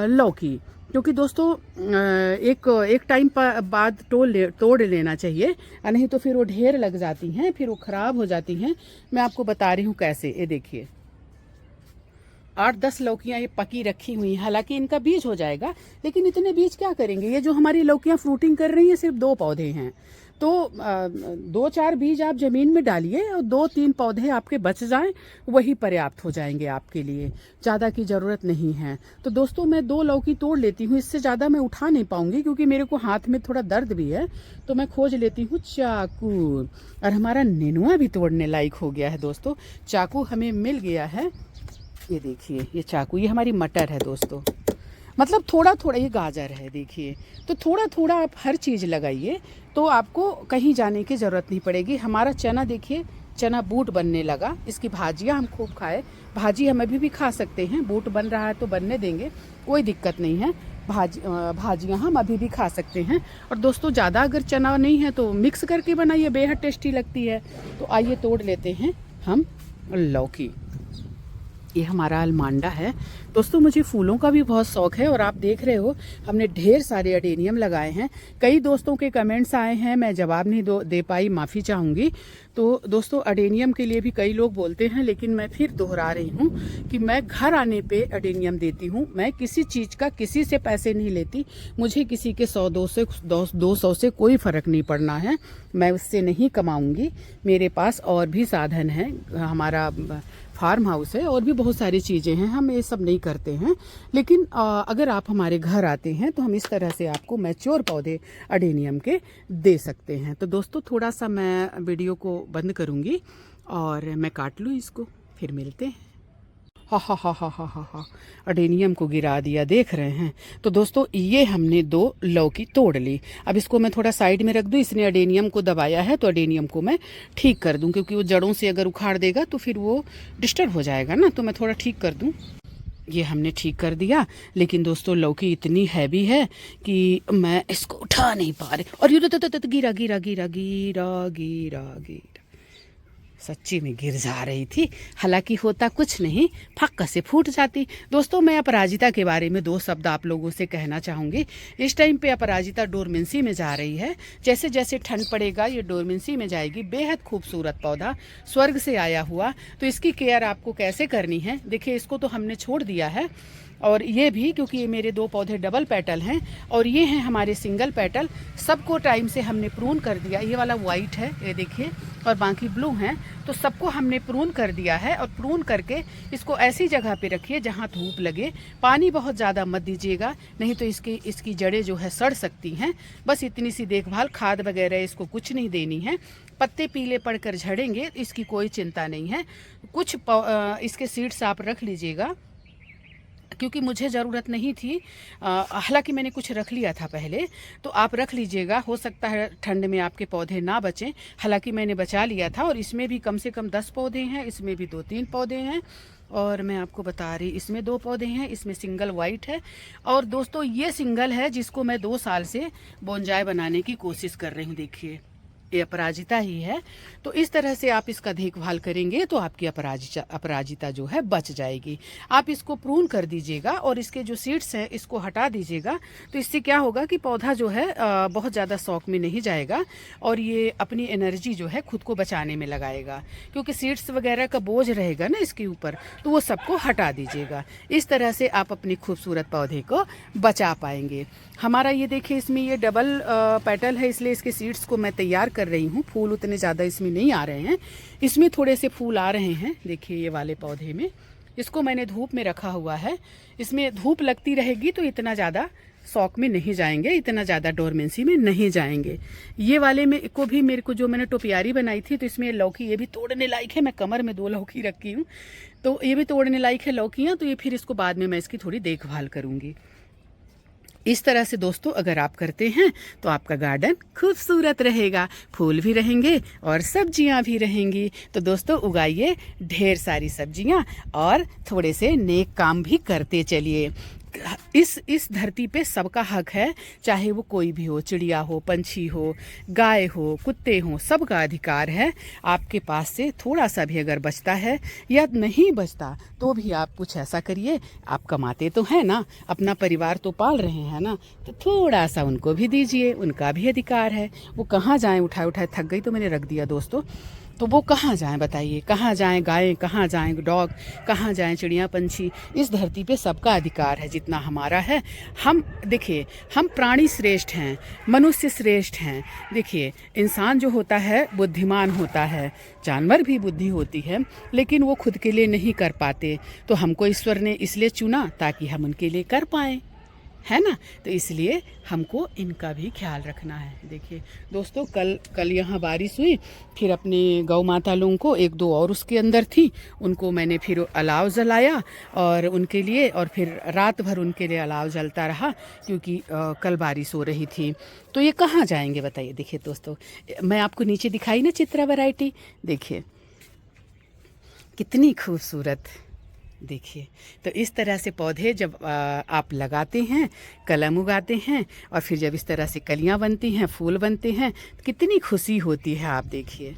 लौकी, क्योंकि दोस्तों एक टाइम बाद तोड़ लेना चाहिए, नहीं तो फिर वो ढेर लग जाती हैं, फिर वो खराब हो जाती हैं। मैं आपको बता रही हूँ कैसे। ये देखिए 8-10 लौकियां ये पकी रखी हुई हैं, हालांकि इनका बीज हो जाएगा, लेकिन इतने बीज क्या करेंगे। ये जो हमारी लौकियां फ्रूटिंग कर रही हैं सिर्फ 2 पौधे हैं, तो 2-4 बीज आप जमीन में डालिए और 2-3 पौधे आपके बच जाएं, वही पर्याप्त हो जाएंगे आपके लिए, ज़्यादा की ज़रूरत नहीं है। तो दोस्तों मैं 2 लौकी तोड़ लेती हूँ, इससे ज़्यादा मैं उठा नहीं पाऊंगी क्योंकि मेरे को हाथ में थोड़ा दर्द भी है। तो मैं खोज लेती हूँ चाकू, और हमारा नेनुआ भी तोड़ने लायक हो गया है दोस्तों। चाकू हमें मिल गया है, ये देखिए ये चाकू, ये हमारी मटर है दोस्तों, मतलब थोड़ा थोड़ा, ये गाजर है देखिए। तो थोड़ा थोड़ा आप हर चीज़ लगाइए, तो आपको कहीं जाने की ज़रूरत नहीं पड़ेगी। हमारा चना देखिए, चना बूट बनने लगा, इसकी भाजियाँ हम खूब खाए, भाजी हम अभी भी खा सकते हैं, बूट बन रहा है तो बनने देंगे, कोई दिक्कत नहीं है। भाजियाँ हम अभी भी खा सकते हैं। और दोस्तों ज़्यादा अगर चना नहीं है तो मिक्स करके बनाइए, बेहद टेस्टी लगती है। तो आइए तोड़ लेते हैं हम लौकी। ये हमारा अलमांडा है दोस्तों। मुझे फूलों का भी बहुत शौक है, और आप देख रहे हो हमने ढेर सारे अडेनियम लगाए हैं। कई दोस्तों के कमेंट्स आए हैं, मैं जवाब नहीं दे पाई, माफ़ी चाहूँगी। तो दोस्तों अडेनियम के लिए भी कई लोग बोलते हैं, लेकिन मैं फिर दोहरा रही हूँ कि मैं घर आने पे अडेनियम देती हूँ। मैं किसी चीज़ का किसी से पैसे नहीं लेती, मुझे किसी के 100-200 से कोई फ़र्क नहीं पड़ना है, मैं उससे नहीं कमाऊँगी। मेरे पास और भी साधन हैं, हमारा फार्म हाउस है और भी बहुत सारी चीज़ें हैं, हम ये सब नहीं करते हैं। लेकिन अगर आप हमारे घर आते हैं तो हम इस तरह से आपको मैच्योर पौधे अडेनियम के दे सकते हैं। तो दोस्तों थोड़ा सा मैं वीडियो को बंद करूँगी और मैं काट लूँ इसको, फिर मिलते हैं। हा हा हा हा हा हा हा, अडेनियम को गिरा दिया, देख रहे हैं। तो दोस्तों ये हमने 2 लौकी तोड़ ली। अब इसको मैं थोड़ा साइड में रख दूं, इसने अडेनियम को दबाया है तो अडेनियम को मैं ठीक कर दूं, क्योंकि वो जड़ों से अगर उखाड़ देगा तो फिर वो डिस्टर्ब हो जाएगा ना, तो मैं थोड़ा ठीक कर दूं। ये हमने ठीक कर दिया, लेकिन दोस्तों लौकी इतनी हैवी है कि मैं इसको उठा नहीं पा रही, और ये गिरा गिरा गिरा गिरा गिरा गिरा, सच्ची में गिर जा रही थी। हालांकि होता कुछ नहीं, फक्क से फूट जाती। दोस्तों मैं अपराजिता के बारे में 2 शब्द आप लोगों से कहना चाहूँगी। इस टाइम पे अपराजिता डोरमेंसी में जा रही है, जैसे जैसे ठंड पड़ेगा ये डोरमेंसी में जाएगी। बेहद खूबसूरत पौधा, स्वर्ग से आया हुआ। तो इसकी केयर आपको कैसे करनी है, देखिए इसको तो हमने छोड़ दिया है, और ये भी, क्योंकि ये मेरे 2 पौधे डबल पेटल हैं और ये हैं हमारे सिंगल पेटल। सबको टाइम से हमने प्रून कर दिया। ये वाला वाइट है, ये देखिए, और बाकी ब्लू हैं, तो सबको हमने प्रून कर दिया है। और प्रून करके इसको ऐसी जगह पे रखिए जहाँ धूप लगे। पानी बहुत ज़्यादा मत दीजिएगा, नहीं तो इसकी जड़ें जो है सड़ सकती हैं। बस इतनी सी देखभाल, खाद वगैरह इसको कुछ नहीं देनी है। पत्ते पीले पड़कर झड़ेंगे, इसकी कोई चिंता नहीं है। कुछ इसके सीड्स आप रख लीजिएगा, क्योंकि मुझे ज़रूरत नहीं थी। हालांकि मैंने कुछ रख लिया था पहले, तो आप रख लीजिएगा, हो सकता है ठंड में आपके पौधे ना बचें। हालांकि मैंने बचा लिया था, और इसमें भी कम से कम 10 पौधे हैं, इसमें भी 2-3 पौधे हैं, और मैं आपको बता रही, इसमें 2 पौधे हैं, इसमें सिंगल वाइट है। और दोस्तों ये सिंगल है जिसको मैं 2 साल से बोनजाई बनाने की कोशिश कर रही हूँ। देखिए ये अपराजिता ही है। तो इस तरह से आप इसका देखभाल करेंगे तो आपकी अपराजिता जो है बच जाएगी। आप इसको प्रून कर दीजिएगा और इसके जो सीड्स हैं इसको हटा दीजिएगा। तो इससे क्या होगा कि पौधा जो है बहुत ज़्यादा शौक में नहीं जाएगा, और ये अपनी एनर्जी जो है खुद को बचाने में लगाएगा, क्योंकि सीड्स वगैरह का बोझ रहेगा ना इसके ऊपर, तो वो सबको हटा दीजिएगा। इस तरह से आप अपनी खूबसूरत पौधे को बचा पाएंगे। हमारा ये देखिए, इसमें ये डबल पेटल है, इसलिए इसके सीड्स को मैं तैयार कर रही हूँ। फूल उतने ज़्यादा इसमें नहीं आ रहे हैं, इसमें थोड़े से फूल आ रहे हैं। देखिए ये वाले पौधे में, इसको मैंने धूप में रखा हुआ है। इसमें धूप लगती रहेगी तो इतना ज़्यादा शौक में नहीं जाएंगे, इतना ज़्यादा डोरमेंसी में नहीं जाएंगे। ये वाले में को भी मेरे को, जो मैंने टोपियारी बनाई थी, तो इसमें लौकी ये भी तोड़ने लायक है। मैं कमर में 2 लौकी रखी हूँ, तो ये भी तोड़ने लायक है लौकियाँ। तो ये फिर इसको बाद में मैं इसकी थोड़ी देखभाल करूँगी। इस तरह से दोस्तों अगर आप करते हैं तो आपका गार्डन खूबसूरत रहेगा, फूल भी रहेंगे और सब्जियां भी रहेंगी। तो दोस्तों उगाइए ढेर सारी सब्जियां और थोड़े से नेक काम भी करते चलिए। इस धरती पे सबका हक है, चाहे वो कोई भी हो, चिड़िया हो, पंछी हो, गाय हो, कुत्ते हो, सबका अधिकार है। आपके पास से थोड़ा सा भी अगर बचता है या नहीं बचता तो भी आप कुछ ऐसा करिए। आप कमाते तो हैं ना, अपना परिवार तो पाल रहे हैं ना, तो थोड़ा सा उनको भी दीजिए, उनका भी अधिकार है। वो कहाँ जाएं, उठाए उठाए थक गई तो मैंने रख दिया दोस्तों। तो वो कहाँ जाएं बताइए, कहाँ जाएं गायें, कहाँ जाएं डॉग, कहाँ जाएं चिड़िया पंछी। इस धरती पे सबका अधिकार है जितना हमारा है। हम देखिए, हम प्राणी श्रेष्ठ हैं, मनुष्य श्रेष्ठ हैं। देखिए इंसान जो होता है बुद्धिमान होता है, जानवर भी बुद्धि होती है, लेकिन वो खुद के लिए नहीं कर पाते। तो हमको ईश्वर ने इसलिए चुना ताकि हम उनके लिए कर पाएँ, है ना। तो इसलिए हमको इनका भी ख्याल रखना है। देखिए दोस्तों, कल यहाँ बारिश हुई, फिर अपने गौ माता लोगों को 1-2 और उसके अंदर थी, उनको मैंने फिर अलाव जलाया और उनके लिए, और फिर रात भर उनके लिए अलाव जलता रहा, क्योंकि कल बारिश हो रही थी। तो ये कहाँ जाएंगे बताइए। देखिए दोस्तों, मैं आपको नीचे दिखाई ना चित्रा वैरायटी, देखिए कितनी खूबसूरत। देखिए, तो इस तरह से पौधे जब आप लगाते हैं, कलम उगाते हैं, और फिर जब इस तरह से कलियां बनती हैं, फूल बनते हैं, तो कितनी खुशी होती है। आप देखिए।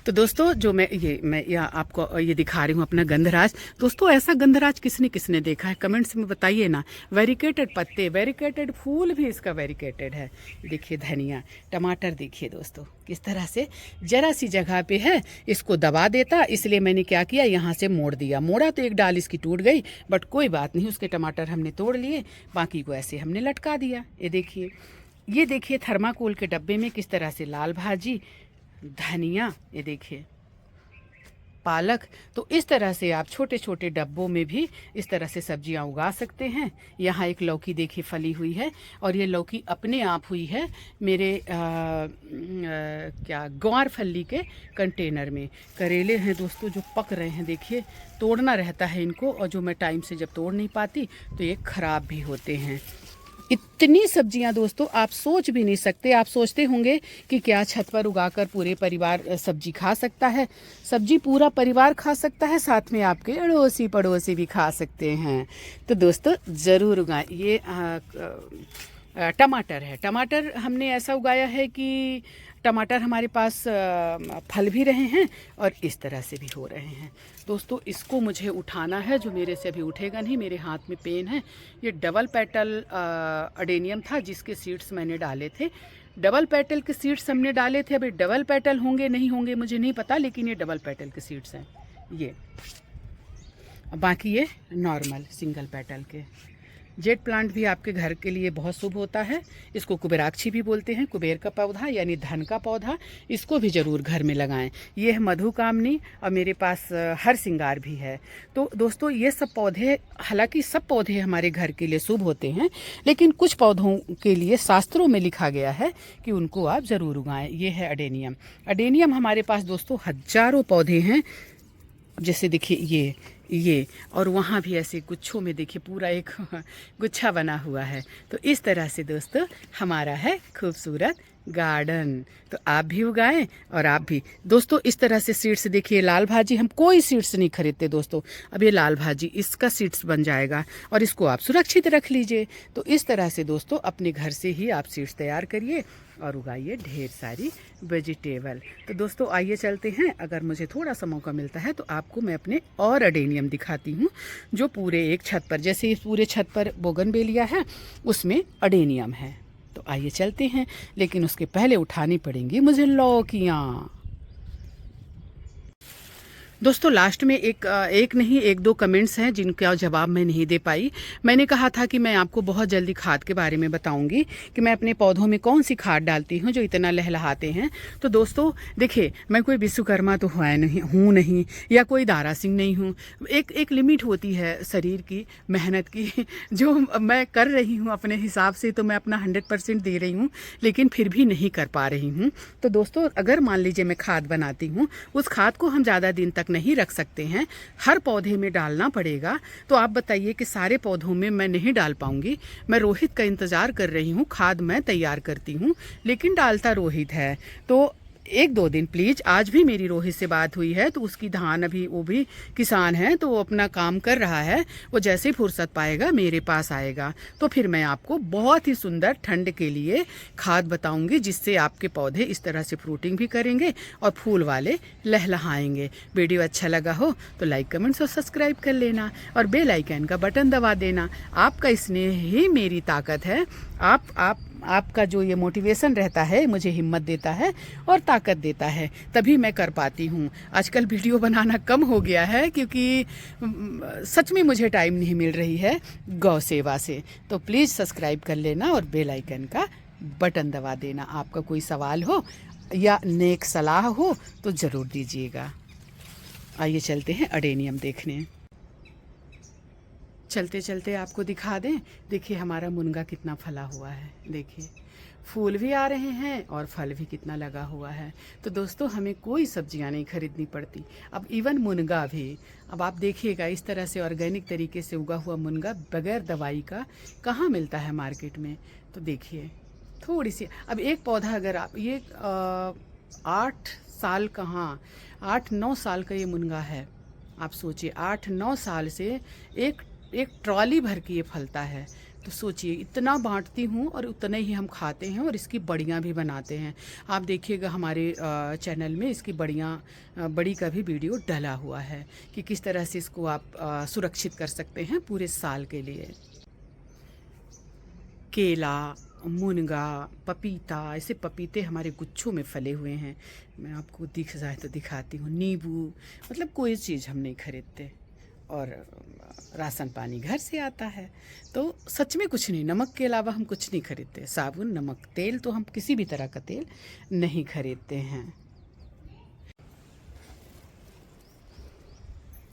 तो दोस्तों जो मैं आपको ये दिखा रही हूँ अपना गंधराज। दोस्तों ऐसा गंधराज किसने किसने देखा है, कमेंट्स में बताइए ना। वेरिकेटेड पत्ते, वेरिकेटेड फूल भी इसका वेरिकेटेड है। देखिए धनिया, टमाटर देखिए दोस्तों किस तरह से जरा सी जगह पे है, इसको दबा देता, इसलिए मैंने क्या किया, यहाँ से मोड़ दिया। मोड़ा तो एक डाल इसकी टूट गई, बट कोई बात नहीं, उसके टमाटर हमने तोड़ लिए, बाकी को ऐसे हमने लटका दिया। ये देखिए थर्माकोल के डब्बे में किस तरह से लाल भाजी, धनिया, ये देखिए पालक। तो इस तरह से आप छोटे छोटे डब्बों में भी इस तरह से सब्जियां उगा सकते हैं। यहाँ एक लौकी देखिए फली हुई है, और ये लौकी अपने आप हुई है मेरे ग्वार फली के कंटेनर में। करेले हैं दोस्तों जो पक रहे हैं, देखिए तोड़ना रहता है इनको, और जो मैं टाइम से जब तोड़ नहीं पाती तो ये खराब भी होते हैं। इतनी सब्जियां दोस्तों आप सोच भी नहीं सकते। आप सोचते होंगे कि क्या छत पर उगाकर पूरे परिवार सब्जी खा सकता है। सब्जी पूरा परिवार खा सकता है, साथ में आपके अड़ोसी पड़ोसी भी खा सकते हैं। तो दोस्तों ज़रूर उगाएं। ये टमाटर है, टमाटर हमने ऐसा उगाया है कि टमाटर हमारे पास फल भी रहे हैं और इस तरह से भी हो रहे हैं। दोस्तों इसको मुझे उठाना है, जो मेरे से अभी उठेगा नहीं, मेरे हाथ में पेन है। ये डबल पेटल अडेनियम था जिसके सीड्स मैंने डाले थे। डबल पेटल के सीड्स हमने डाले थे, अभी डबल पेटल होंगे नहीं होंगे मुझे नहीं पता, लेकिन ये डबल पेटल के सीड्स हैं ये, बाकी ये नॉर्मल सिंगल पेटल के। जेट प्लांट भी आपके घर के लिए बहुत शुभ होता है। इसको कुबेराक्षी भी बोलते हैं, कुबेर का पौधा यानी धन का पौधा। इसको भी ज़रूर घर में लगाएं। ये है मधुकामनी, और मेरे पास हर सिंगार भी है। तो दोस्तों ये सब पौधे, हालांकि सब पौधे हमारे घर के लिए शुभ होते हैं, लेकिन कुछ पौधों के लिए शास्त्रों में लिखा गया है कि उनको आप ज़रूर उगाएं। ये है अडेनियम। अडेनियम हमारे पास दोस्तों हज़ारों पौधे हैं, अब जैसे देखिए ये और वहाँ भी ऐसे गुच्छों में देखिए पूरा एक गुच्छा बना हुआ है। तो इस तरह से दोस्तों हमारा है खूबसूरत गार्डन। तो आप भी उगाएं और आप भी दोस्तों इस तरह से सीड्स देखिए। लाल भाजी हम कोई सीड्स नहीं खरीदते दोस्तों। अब ये लाल भाजी इसका सीड्स बन जाएगा और इसको आप सुरक्षित रख लीजिए। तो इस तरह से दोस्तों अपने घर से ही आप सीड्स तैयार करिए और उगाइए ढेर सारी वेजिटेबल। तो दोस्तों आइए चलते हैं, अगर मुझे थोड़ा सा मौका मिलता है तो आपको मैं अपने और अडेनियम दिखाती हूँ जो पूरे एक छत पर, जैसे इस पूरे छत पर बोगनवेलिया है उसमें अडेनियम है। तो आइए चलते हैं, लेकिन उसके पहले उठानी पड़ेंगी मुझे लौकियाँ। दोस्तों लास्ट में एक नहीं एक दो कमेंट्स हैं जिनका जवाब मैं नहीं दे पाई। मैंने कहा था कि मैं आपको बहुत जल्दी खाद के बारे में बताऊंगी कि मैं अपने पौधों में कौन सी खाद डालती हूं जो इतना लहलहाते हैं। तो दोस्तों देखिए, मैं कोई विश्वकर्मा तो हूँ नहीं या कोई दारा सिंह नहीं हूँ। एक लिमिट होती है शरीर की मेहनत की जो मैं कर रही हूँ अपने हिसाब से, तो मैं अपना 100% दे रही हूँ, लेकिन फिर भी नहीं कर पा रही हूँ। तो दोस्तों अगर मान लीजिए मैं खाद बनाती हूँ, उस खाद को हम ज़्यादा दिन तक नहीं रख सकते हैं, हर पौधे में डालना पड़ेगा। तो आप बताइए कि सारे पौधों में मैं नहीं डाल पाऊंगी। मैं रोहित का इंतज़ार कर रही हूँ, खाद मैं तैयार करती हूँ लेकिन डालता रोहित है। तो एक दो दिन प्लीज़, आज भी मेरी रोहित से बात हुई है तो उसकी धान अभी, वो भी किसान है तो वो अपना काम कर रहा है, वो जैसे ही फुर्सत पाएगा मेरे पास आएगा। तो फिर मैं आपको बहुत ही सुंदर ठंड के लिए खाद बताऊंगी जिससे आपके पौधे इस तरह से फ्रूटिंग भी करेंगे और फूल वाले लहलहाएंगे। वीडियो अच्छा लगा हो तो लाइक कमेंट्स और सब्सक्राइब कर लेना और बेल आइकन का बटन दबा देना। आपका स्नेह ही मेरी ताकत है। आपका जो ये मोटिवेशन रहता है मुझे हिम्मत देता है और ताकत देता है, तभी मैं कर पाती हूँ। आजकल वीडियो बनाना कम हो गया है क्योंकि सच में मुझे टाइम नहीं मिल रही है गौ सेवा से। तो प्लीज़ सब्सक्राइब कर लेना और बेल आइकन का बटन दबा देना। आपका कोई सवाल हो या नेक सलाह हो तो ज़रूर दीजिएगा। आइए चलते हैं अडेनियम देखने। चलते चलते आपको दिखा दें, देखिए हमारा मुनगा कितना फला हुआ है। देखिए फूल भी आ रहे हैं और फल भी कितना लगा हुआ है। तो दोस्तों हमें कोई सब्जियां नहीं खरीदनी पड़ती। अब इवन मुनगा भी, अब आप देखिएगा इस तरह से ऑर्गेनिक तरीके से उगा हुआ मुनगा बगैर दवाई का कहाँ मिलता है मार्केट में। तो देखिए थोड़ी सी, अब एक पौधा अगर आप ये 8 साल कहाँ 8-9 साल का ये मुनगा है। आप सोचिए 8-9 साल से एक ट्रॉली भर के ये फलता है। तो सोचिए इतना बांटती हूँ और उतना ही हम खाते हैं और इसकी बड़ियाँ भी बनाते हैं। आप देखिएगा हमारे चैनल में इसकी बड़ी का भी वीडियो डला हुआ है कि किस तरह से इसको आप सुरक्षित कर सकते हैं पूरे साल के लिए। केला, मुनगा, पपीता, ऐसे पपीते हमारे गुच्छों में फले हुए हैं। मैं आपको दिख जाए तो दिखाती हूँ। नींबू, मतलब कोई चीज़ हम नहीं खरीदते और राशन पानी घर से आता है। तो सच में कुछ नहीं, नमक के अलावा हम कुछ नहीं खरीदते। साबुन, नमक, तेल तो हम किसी भी तरह का तेल नहीं खरीदते हैं।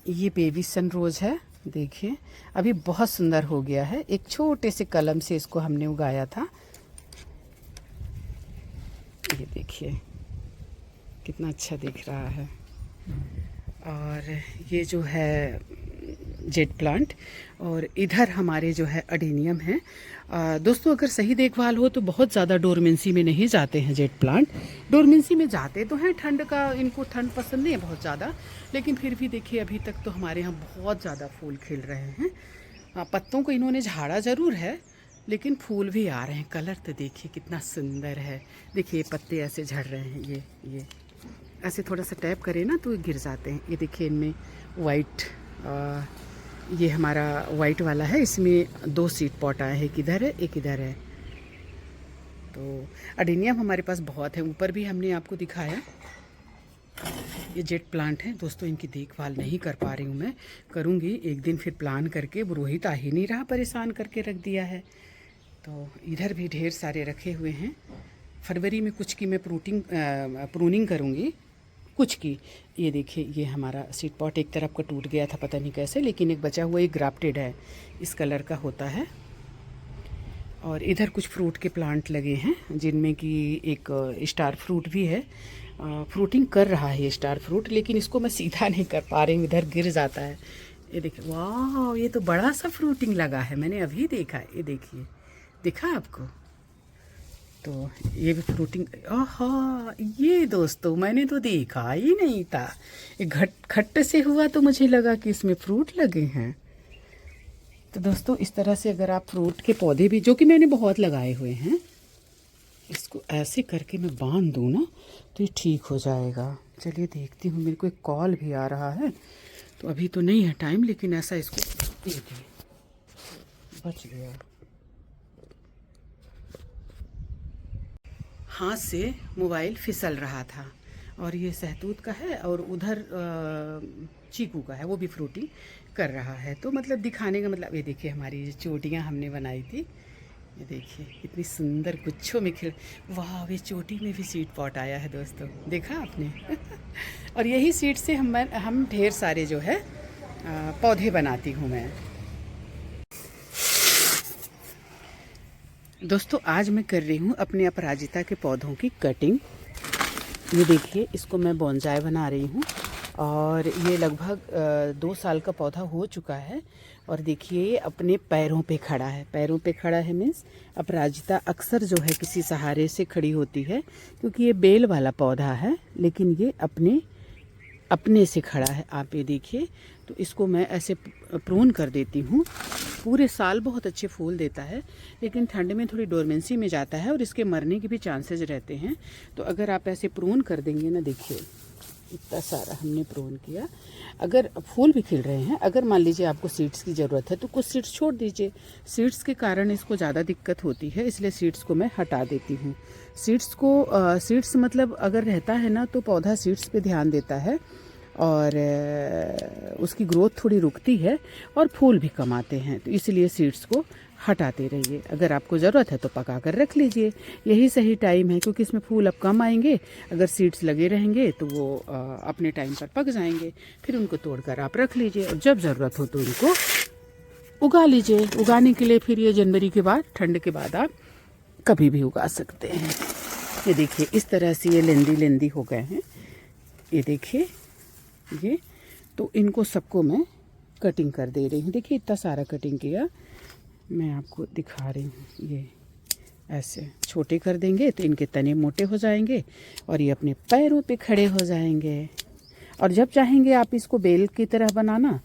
ये बेबी सन रोज़ है, देखिए अभी बहुत सुंदर हो गया है। एक छोटे से कलम से इसको हमने उगाया था। ये देखिए कितना अच्छा दिख रहा है। और ये जो है जेट प्लांट और इधर हमारे जो है अडेनियम है। दोस्तों अगर सही देखभाल हो तो बहुत ज़्यादा डोरमेंसी में नहीं जाते हैं जेट प्लांट। डोरमेंसी में जाते तो हैं, ठंड का इनको ठंड पसंद नहीं है बहुत ज़्यादा, लेकिन फिर भी देखिए अभी तक तो हमारे यहाँ बहुत ज़्यादा फूल खिल रहे हैं। पत्तों को इन्होंने झाड़ा ज़रूर है लेकिन फूल भी आ रहे हैं। कलर तो देखिए कितना सुंदर है। देखिए पत्ते ऐसे झड़ रहे हैं, ये ऐसे थोड़ा सा टैप करें ना तो ये गिर जाते हैं। ये देखिए इनमें वाइट, ये हमारा वाइट वाला है, इसमें 2 सीड पॉट आए हैं, एक इधर है एक इधर है। तो अडेनियम हमारे पास बहुत है। ऊपर भी हमने आपको दिखाया। ये जेट प्लांट है दोस्तों, इनकी देखभाल नहीं कर पा रही हूँ मैं, करूँगी एक दिन फिर प्लान करके। वो रोहित आ ही नहीं रहा, परेशान करके रख दिया है। तो इधर भी ढेर सारे रखे हुए हैं। फरवरी में कुछ की मैं प्रूनिंग करूँगी, कुछ की। ये देखिए ये हमारा सीड पॉट एक तरफ का टूट गया था पता नहीं कैसे, लेकिन एक बचा हुआ एक ग्राफ्टेड है, इस कलर का होता है। और इधर कुछ फ्रूट के प्लांट लगे हैं जिनमें कि एक स्टार फ्रूट भी है। फ्रूटिंग कर रहा है ये स्टार फ्रूट, लेकिन इसको मैं सीधा नहीं कर पा रही हूँ, इधर गिर जाता है। ये देखिए, वाह, ये तो बड़ा सा फ्रूटिंग लगा है, मैंने अभी देखा। ये देखिए, दिखा आपको? तो ये भी फ्रूटिंग, आहा, ये दोस्तों मैंने तो देखा ही नहीं था। ये खट्टे से हुआ तो मुझे लगा कि इसमें फ्रूट लगे हैं। तो दोस्तों इस तरह से अगर आप फ्रूट के पौधे भी, जो कि मैंने बहुत लगाए हुए हैं, इसको ऐसे करके मैं बांध दूँ ना तो ये ठीक हो जाएगा। चलिए देखती हूँ, मेरे को एक कॉल भी आ रहा है, तो अभी तो नहीं है टाइम, लेकिन ऐसा इसको देखिए, बच गया। हाथ से मोबाइल फिसल रहा था, और ये सहतूत का है, और उधर चीकू का है, वो भी फ्रूटिंग कर रहा है। तो मतलब दिखाने का मतलब, ये देखिए हमारी जो चोटियाँ हमने बनाई थी, ये देखिए कितनी सुंदर गुच्छों में खिल, वाह, ये चोटी में भी सीड पॉट आया है दोस्तों, देखा आपने? और यही सीड से हम ढेर सारे जो है पौधे बनाती हूँ मैं। दोस्तों आज मैं कर रही हूँ अपने अपराजिता के पौधों की कटिंग। ये देखिए, इसको मैं बोनसाई बना रही हूँ, और ये लगभग 2 साल का पौधा हो चुका है। और देखिए ये अपने पैरों पे खड़ा है। पैरों पे खड़ा है मीन्स अपराजिता अक्सर जो है किसी सहारे से खड़ी होती है, क्योंकि ये बेल वाला पौधा है, लेकिन ये अपने से खड़ा है। आप ये देखिए, तो इसको मैं ऐसे प्रून कर देती हूँ। पूरे साल बहुत अच्छे फूल देता है, लेकिन ठंड में थोड़ी डोरमेंसी में जाता है और इसके मरने के भी चांसेस रहते हैं। तो अगर आप ऐसे प्रून कर देंगे ना, देखिए इतना सारा हमने प्रून किया। अगर फूल भी खिल रहे हैं, अगर मान लीजिए आपको सीड्स की ज़रूरत है तो कुछ सीड्स छोड़ दीजिए। सीड्स के कारण इसको ज़्यादा दिक्कत होती है, इसलिए सीड्स को मैं हटा देती हूँ। सीड्स मतलब अगर रहता है ना, तो पौधा सीड्स पे ध्यान देता है, और उसकी ग्रोथ थोड़ी रुकती है, और फूल भी कम आते हैं। तो इसलिए सीड्स को हटाते रहिए। अगर आपको ज़रूरत है तो पका कर रख लीजिए, यही सही टाइम है, क्योंकि इसमें फूल अब कम आएंगे। अगर सीड्स लगे रहेंगे तो वो अपने टाइम पर पक जाएंगे, फिर उनको तोड़कर आप रख लीजिए, और जब ज़रूरत हो तो उनको उगा लीजिए। उगाने के लिए फिर ये जनवरी के बाद, ठंड के बाद आप कभी भी उगा सकते हैं। ये देखिए इस तरह से ये लेंदी हो गए हैं, ये देखिए ये। तो इनको सबको मैं कटिंग कर दे रही हूँ। देखिए इतना सारा कटिंग किया, मैं आपको दिखा रही हूँ। ये ऐसे छोटे कर देंगे तो इनके तने मोटे हो जाएंगे, और ये अपने पैरों पे खड़े हो जाएंगे। और जब चाहेंगे आप इसको बेल की तरह बनाना,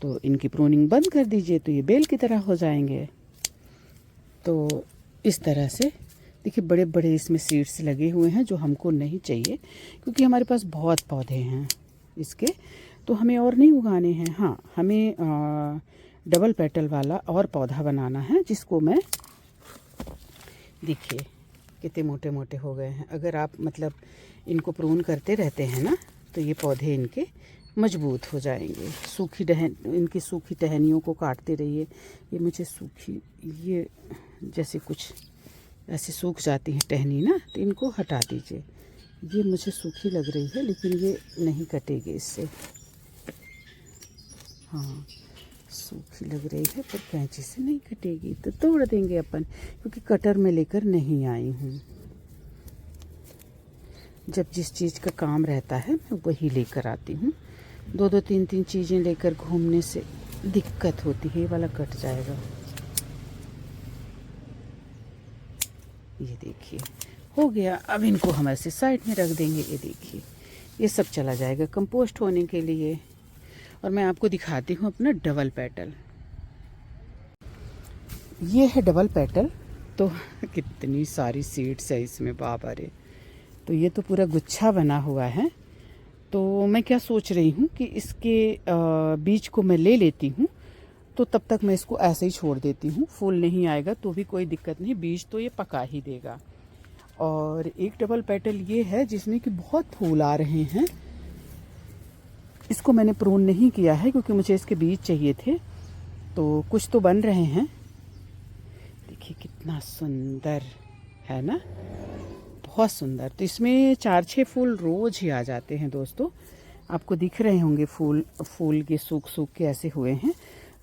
तो इनकी प्रूनिंग बंद कर दीजिए, तो ये बेल की तरह हो जाएंगे। तो इस तरह से देखिए, बड़े बड़े इसमें सीड्स लगे हुए हैं जो हमको नहीं चाहिए, क्योंकि हमारे पास बहुत पौधे हैं इसके, तो हमें और नहीं उगाने हैं। हाँ, हमें डबल पेटल वाला और पौधा बनाना है, जिसको मैं, देखिए कितने मोटे मोटे हो गए हैं। अगर आप मतलब इनको प्रून करते रहते हैं ना, तो ये पौधे इनके मजबूत हो जाएंगे। इनकी सूखी टहनियों को काटते रहिए। ये मुझे सूखी, ये जैसे कुछ ऐसे सूख जाती हैं टहनी ना, तो इनको हटा दीजिए। ये मुझे सूखी लग रही है, लेकिन ये नहीं कटेगी इससे। हाँ, सूखी लग रही है, पर कैंची से नहीं कटेगी, तो तोड़ देंगे अपन, क्योंकि कटर में लेकर नहीं आई हूँ। जब जिस चीज़ का काम रहता है मैं वही लेकर आती हूँ। 2-2 3-3 चीज़ें लेकर घूमने से दिक्कत होती है। ये वाला कट जाएगा। ये देखिए हो गया। अब इनको हम ऐसे साइड में रख देंगे। ये देखिए ये सब चला जाएगा कंपोस्ट होने के लिए। और मैं आपको दिखाती हूँ अपना डबल पेटल। ये है डबल पेटल। तो कितनी सारी सीड्स है इसमें, बाबा रे। तो ये तो पूरा गुच्छा बना हुआ है। तो मैं क्या सोच रही हूँ कि इसके बीज को मैं ले लेती हूँ, तो तब तक मैं इसको ऐसे ही छोड़ देती हूँ। फूल नहीं आएगा तो भी कोई दिक्कत नहीं, बीज तो ये पका ही देगा। और एक डबल पेटल ये है जिसमें कि बहुत फूल आ रहे हैं। इसको मैंने प्रून नहीं किया है क्योंकि मुझे इसके बीज चाहिए थे। तो कुछ तो बन रहे हैं। देखिए कितना सुंदर है ना, बहुत सुंदर। तो इसमें 4-6 फूल रोज ही आ जाते हैं दोस्तों। आपको दिख रहे होंगे फूल के सूख के ऐसे हुए हैं।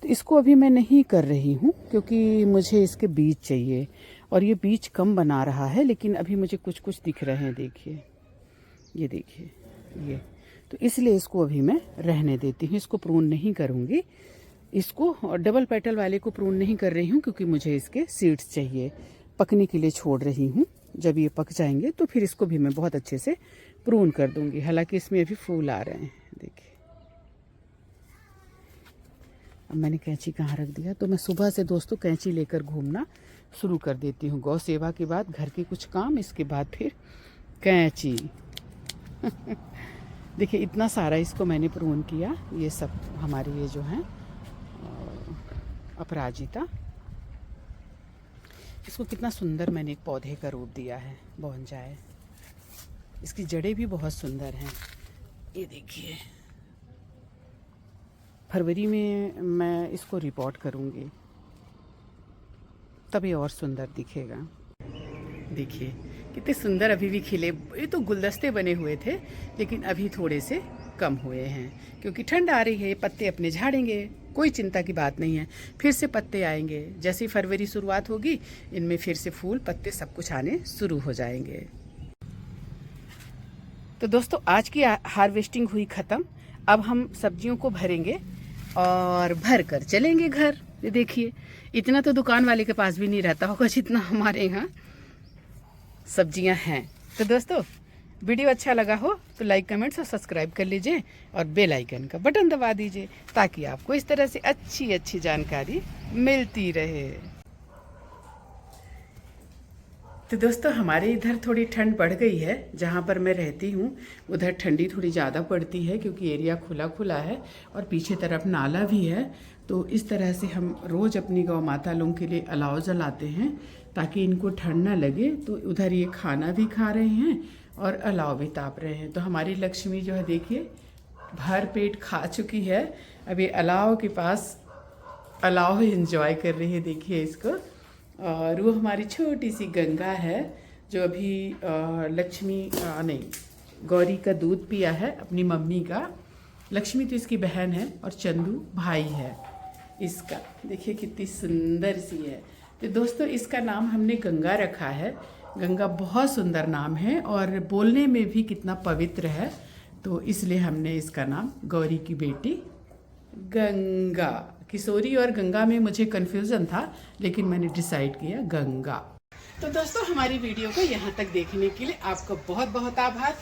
तो इसको अभी मैं नहीं कर रही हूँ क्योंकि मुझे इसके बीज चाहिए और ये बीज कम बना रहा है, लेकिन अभी मुझे कुछ कुछ दिख रहे हैं। देखिए, ये देखिए, ये तो इसलिए इसको अभी मैं रहने देती हूँ, इसको प्रून नहीं करूँगी। इसको डबल पेटल वाले को प्रून नहीं कर रही हूँ क्योंकि मुझे इसके सीड्स चाहिए, पकने के लिए छोड़ रही हूँ। जब ये पक जाएंगे तो फिर इसको भी मैं बहुत अच्छे से प्रून कर दूँगी। हालांकि इसमें अभी फूल आ रहे हैं, देखिए। अब मैंने कैंची कहाँ रख दिया, तो मैं सुबह से दोस्तों कैंची लेकर घूमना शुरू कर देती हूँ। गौ सेवा के बाद घर के कुछ काम, इसके बाद फिर कैंची। देखिए इतना सारा इसको मैंने प्रून किया। ये सब हमारे ये जो हैं अपराजिता, इसको कितना सुंदर मैंने एक पौधे का रूप दिया है, बोनजाई। इसकी जड़ें भी बहुत सुंदर हैं, ये देखिए। फरवरी में मैं इसको रिपोर्ट करूँगी, तभी और सुंदर दिखेगा। देखिए कितने सुंदर अभी भी खिले। ये तो गुलदस्ते बने हुए थे, लेकिन अभी थोड़े से कम हुए हैं क्योंकि ठंड आ रही है। पत्ते अपने झाड़ेंगे, कोई चिंता की बात नहीं है। फिर से पत्ते आएंगे, जैसे ही फरवरी शुरुआत होगी इनमें फिर से फूल पत्ते सब कुछ आने शुरू हो जाएंगे। तो दोस्तों आज की हार्वेस्टिंग हुई ख़त्म। अब हम सब्जियों को भरेंगे और भर कर चलेंगे घर। ये देखिए, इतना तो दुकान वाले के पास भी नहीं रहता होगा जितना हमारे यहाँ सब्जियां हैं। तो दोस्तों वीडियो अच्छा लगा हो तो लाइक, कमेंट्स और सब्सक्राइब कर लीजिए और बेल आइकन का बटन दबा दीजिए ताकि आपको इस तरह से अच्छी अच्छी जानकारी मिलती रहे। तो दोस्तों हमारे इधर थोड़ी ठंड बढ़ गई है। जहाँ पर मैं रहती हूँ उधर ठंडी थोड़ी ज़्यादा पड़ती है क्योंकि एरिया खुला खुला है और पीछे तरफ नाला भी है। तो इस तरह से हम रोज़ अपनी गौ माता लोगों के लिए अलाव जलाते हैं ताकि इनको ठंड ना लगे। तो उधर ये खाना भी खा रहे हैं और अलाव भी ताप रहे हैं। तो हमारी लक्ष्मी जो है देखिए भर पेट खा चुकी है, अभी अलाव के पास अलाव एंजॉय कर रही है। देखिए इसको। और वो हमारी छोटी सी गंगा है जो अभी लक्ष्मी नहीं गौरी का दूध पिया है अपनी मम्मी का। लक्ष्मी तो इसकी बहन है और चंदू भाई है इसका। देखिए कितनी सुंदर सी है। तो दोस्तों इसका नाम हमने गंगा रखा है। गंगा बहुत सुंदर नाम है और बोलने में भी कितना पवित्र है, तो इसलिए हमने इसका नाम गौरी की बेटी गंगा। किशोरी और गंगा में मुझे कन्फ्यूज़न था, लेकिन मैंने डिसाइड किया गंगा। तो दोस्तों हमारी वीडियो को यहाँ तक देखने के लिए आपका बहुत बहुत आभार।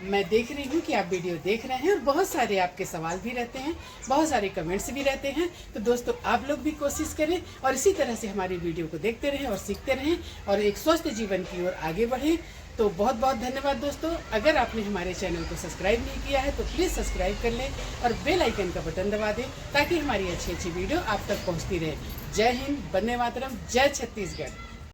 मैं देख रही हूँ कि आप वीडियो देख रहे हैं और बहुत सारे आपके सवाल भी रहते हैं, बहुत सारे कमेंट्स भी रहते हैं। तो दोस्तों आप लोग भी कोशिश करें और इसी तरह से हमारी वीडियो को देखते रहें और सीखते रहें और एक स्वस्थ जीवन की ओर आगे बढ़ें। तो बहुत बहुत धन्यवाद दोस्तों। अगर आपने हमारे चैनल को सब्सक्राइब नहीं किया है तो प्लीज़ सब्सक्राइब कर लें और बेल आइकन का बटन दबा दें ताकि हमारी अच्छी अच्छी वीडियो आप तक पहुँचती रहे। जय हिंद, वंदे मातरम, जय छत्तीसगढ़।